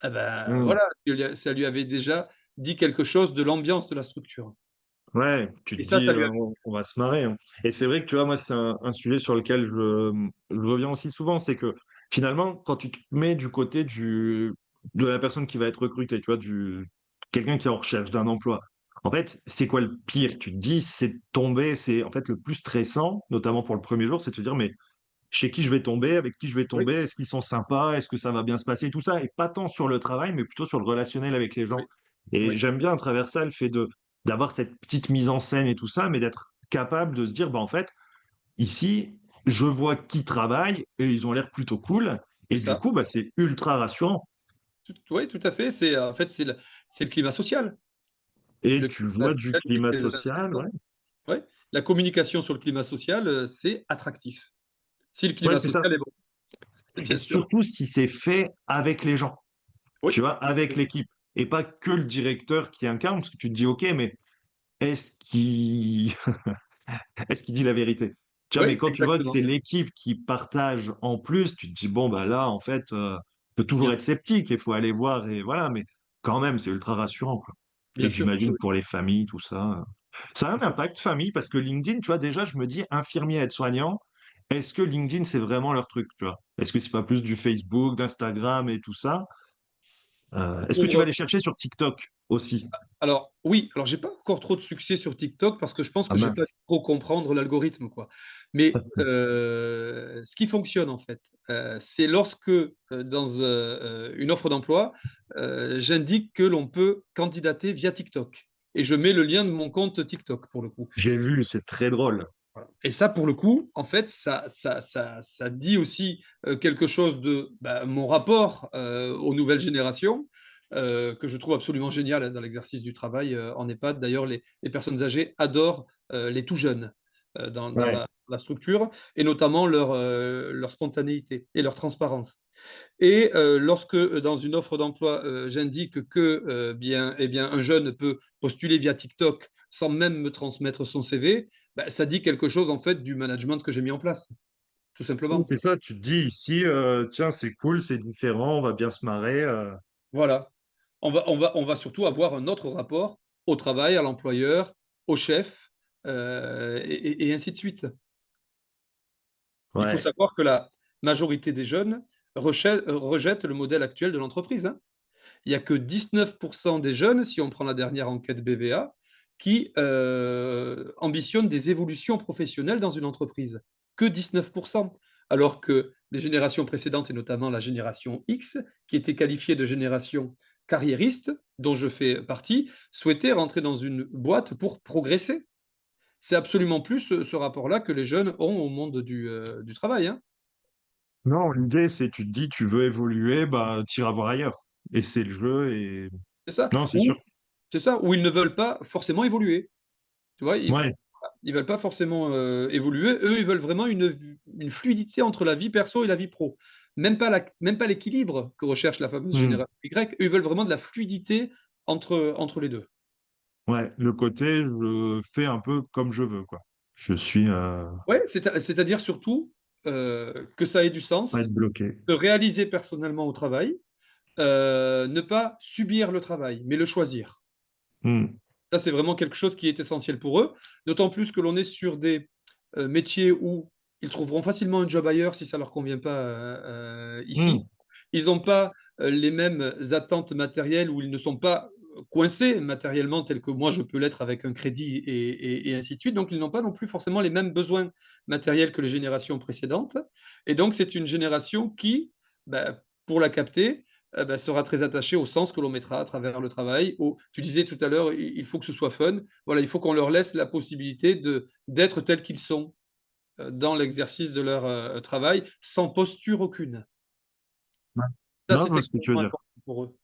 Eh ben Hmm. voilà, ça lui avait déjà dit quelque chose de l'ambiance de la structure. Ouais, tu te Et ça, dis, ça lui a on va se marrer, hein. Et c'est vrai que tu vois, moi, c'est un sujet sur lequel je reviens aussi souvent, c'est que finalement, quand tu te mets du côté de la personne qui va être recrutée, tu vois, quelqu'un qui est en recherche d'un emploi, en fait, c'est quoi le pire? Tu te dis, c'est de tomber, c'est en fait le plus stressant, notamment pour le premier jour, c'est de se dire, mais chez qui je vais tomber, avec qui je vais oui, tomber, est-ce qu'ils sont sympas, est-ce que ça va bien se passer, tout ça, et pas tant sur le travail, mais plutôt sur le relationnel avec les gens. oui, Et oui, j'aime bien à travers ça le fait de d'avoir cette petite mise en scène et tout ça, mais d'être capable de se dire, bah en fait, ici, je vois qui travaille et ils ont l'air plutôt cool, c'est et du ça. coup, bah c'est ultra rassurant. Oui, tout à fait. C'est en fait c'est le climat social. Et Le tu climat vois du social, il est climat très social, ouais. important. Ouais. La communication sur le climat social, c'est attractif. Si le Ouais, climat c'est ça. social est bon, Et bien sûr. surtout si c'est fait avec les gens, Oui, tu vois, avec l'équipe. Et pas que le directeur qui incarne, parce que tu te dis, ok, mais est-ce qu'il est-ce qu'il dit la vérité? Tu vois, mais oui, quand tu vois que exactement. c'est l'équipe qui partage en plus, tu te dis, bon, bah là, en fait, peut toujours Bien, être sceptique et il faut aller voir, et voilà, mais quand même, c'est ultra rassurant, quoi. Et bien sûr. j'imagine Oui, pour les familles, tout ça. Ça a bien un sûr. impact famille, parce que LinkedIn, tu vois, déjà, je me dis, infirmier, aide-soignant, est-ce que LinkedIn, c'est vraiment leur truc, tu vois? Est-ce que c'est pas plus du Facebook, d'Instagram et tout ça? Est-ce que tu Pour, vas les chercher sur TikTok aussi? alors oui, alors j'ai pas encore trop de succès sur TikTok parce que je pense Ah que j'ai pas mince. trop comprendre l'algorithme, quoi. Mais ce qui fonctionne en fait, c'est lorsque dans une offre d'emploi, j'indique que l'on peut candidater via TikTok et je mets le lien de mon compte TikTok pour le coup. J'ai vu, c'est très drôle. Et ça, pour le coup, en fait, ça dit aussi quelque chose de mon rapport aux nouvelles générations, que je trouve absolument génial, hein, dans l'exercice du travail en EHPAD. D'ailleurs, les personnes âgées adorent les tout jeunes dans Ouais. la structure, et notamment leur spontanéité et leur transparence. Et lorsque dans une offre d'emploi, j'indique que un jeune peut postuler via TikTok sans même me transmettre son CV, ça dit quelque chose en fait du management que j'ai mis en place, tout Oui, simplement. c'est ça, tu te dis ici, tiens, c'est cool, c'est différent, on va bien se marrer. Voilà. On va surtout avoir un autre rapport au travail, à l'employeur, au chef, et ainsi de suite. Il faut Ouais. savoir que la majorité des jeunes rejettent le modèle actuel de l'entreprise, hein. Il n'y a que 19% des jeunes, si on prend la dernière enquête BVA, qui ambitionnent des évolutions professionnelles dans une entreprise. Que 19%. Alors que les générations précédentes, et notamment la génération X, qui était qualifiée de génération carriériste, dont je fais partie, souhaitaient rentrer dans une boîte pour progresser. C'est absolument plus ce rapport-là que les jeunes ont au monde du travail, hein. Non, l'idée, c'est, tu te dis, tu veux évoluer, bah, t'iras voir ailleurs. Et c'est le jeu, et... C'est ça. Non, c'est sûr. Ou, c'est ça, ou ils ne veulent pas forcément évoluer. Tu vois, Ouais. ils veulent pas forcément évoluer. Eux, ils veulent vraiment une fluidité entre la vie perso et la vie pro. Même pas l'équilibre que recherche la fameuse Hmm. génération Y. Eux, ils veulent vraiment de la fluidité entre les deux. Ouais, le côté, je fais un peu comme je veux, quoi. Je suis... Ouais, c'est-à-dire surtout, que ça ait du Pas sens, être bloqué. se réaliser personnellement au travail, ne pas subir le travail, mais le choisir. Hmm. Ça, c'est vraiment quelque chose qui est essentiel pour eux, d'autant plus que l'on est sur des métiers où ils trouveront facilement un job ailleurs si ça leur convient pas Hmm. ici. Ils n'ont pas les mêmes attentes matérielles ou ils ne sont pas coincés matériellement tel que moi je peux l'être avec un crédit et ainsi de suite. Donc ils n'ont pas non plus forcément les mêmes besoins matériels que les générations précédentes. Et donc c'est une génération qui, bah, pour la capter, bah, sera très attachée au sens que l'on mettra à travers le travail. Tu disais tout à l'heure, il faut que ce soit fun. Voilà, il faut qu'on leur laisse la possibilité d'être tels qu'ils sont dans l'exercice de leur travail, sans posture aucune. Ouais. Ça, Non, je c'est vois ce que tu veux extrêmement dire. important pour eux.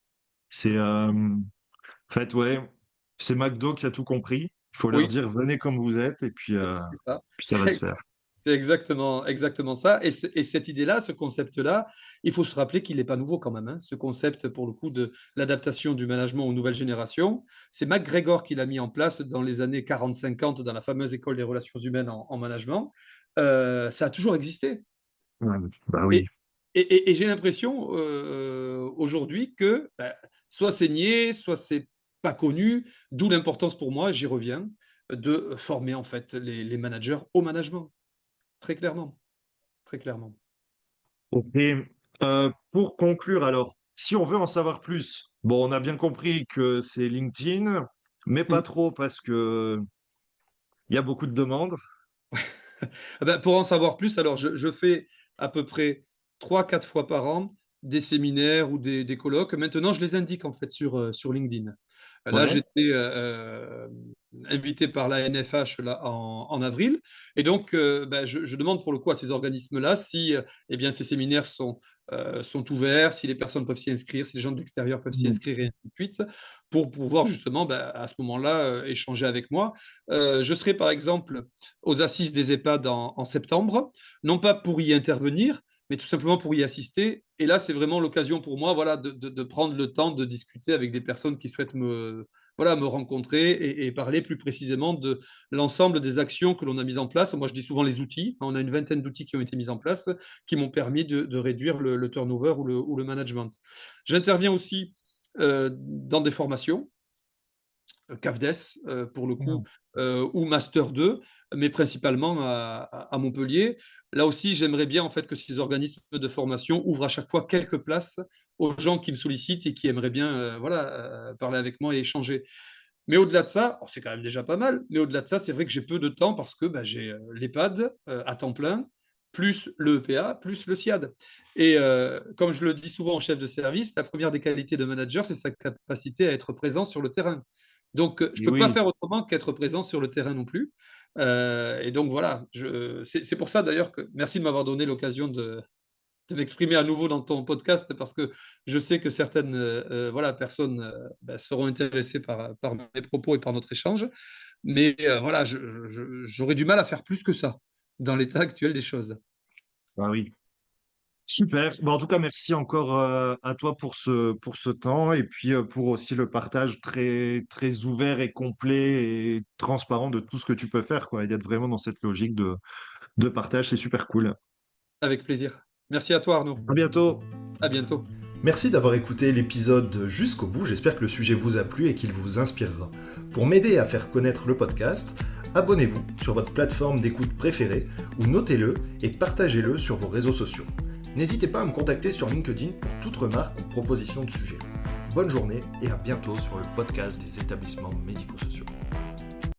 C'est, en fait, ouais, c'est McDo qui a tout compris. Il faut leur Oui, dire, venez comme vous êtes, et c'est ça. puis ça va se faire. C'est exactement ça. Et cette idée-là, ce concept-là, il faut se rappeler qu'il n'est pas nouveau quand même, hein. Ce concept, pour le coup, de l'adaptation du management aux nouvelles générations, c'est McGregor qui l'a mis en place dans les années 40-50 dans la fameuse école des relations humaines en management. Ça a toujours existé. Ouais, bah Et, oui. et j'ai l'impression aujourd'hui que soit c'est nié, soit c'est pas connu, d'où l'importance pour moi, j'y reviens, de former en fait les managers au management, très clairement, très clairement. Ok. Pour conclure, alors, si on veut en savoir plus, bon, on a bien compris que c'est LinkedIn, mais pas Mm. trop parce que il y a beaucoup de demandes. Ah ben, pour en savoir plus, alors je fais à peu près 3-4 fois par an des séminaires ou des colloques. Maintenant, je les indique en fait sur LinkedIn. Là, Ouais. j'étais invité par la NFH là, en avril. Et donc, ben, je demande pour le coup à ces organismes-là si eh bien, ces séminaires sont ouverts, si les personnes peuvent s'y inscrire, si les gens de l'extérieur peuvent s'y Mm. inscrire et ainsi de suite, pour pouvoir justement ben, à ce moment-là échanger avec moi. Je serai par exemple aux assises des EHPAD en septembre, non pas pour y intervenir, mais tout simplement pour y assister. Et là, c'est vraiment l'occasion pour moi voilà, de prendre le temps de discuter avec des personnes qui souhaitent me rencontrer et parler plus précisément de l'ensemble des actions que l'on a mises en place. Moi, je dis souvent les outils. On a une vingtaine d'outils qui ont été mis en place qui m'ont permis de réduire le turnover ou le management. J'interviens aussi dans des formations. CAFDES pour le coup, Mm. ou Master 2, mais principalement à Montpellier. Là aussi, j'aimerais bien en fait que ces organismes de formation ouvrent à chaque fois quelques places aux gens qui me sollicitent et qui aimeraient bien voilà, parler avec moi et échanger. Mais au-delà de ça, c'est quand même déjà pas mal, mais au-delà de ça, c'est vrai que j'ai peu de temps parce que bah, j'ai l'EHPAD à temps plein, plus le EPA, plus le SIAD. Et comme je le dis souvent au chef de service, la première des qualités de manager, c'est sa capacité à être présent sur le terrain. Donc, je ne Et peux pas oui. faire autrement qu'être présent sur le terrain non plus. Et donc, voilà, c'est pour ça d'ailleurs que merci de m'avoir donné l'occasion de m'exprimer à nouveau dans ton podcast parce que je sais que certaines voilà, personnes seront intéressées par mes propos et par notre échange. Mais voilà, j'aurais du mal à faire plus que ça dans l'état actuel des choses. Bah oui. Super. Bon, en tout cas, merci encore à toi pour ce temps et puis pour aussi le partage très, très ouvert et complet et transparent de tout ce que tu peux faire, quoi. Et d'être vraiment dans cette logique de partage, c'est super cool. Avec plaisir. Merci à toi, Arnaud. À bientôt. À bientôt. Merci d'avoir écouté l'épisode jusqu'au bout, j'espère que le sujet vous a plu et qu'il vous inspirera. Pour m'aider à faire connaître le podcast, abonnez-vous sur votre plateforme d'écoute préférée ou notez-le et partagez-le sur vos réseaux sociaux. N'hésitez pas à me contacter sur LinkedIn pour toute remarque ou proposition de sujet. Bonne journée et à bientôt sur le podcast des établissements médico-sociaux.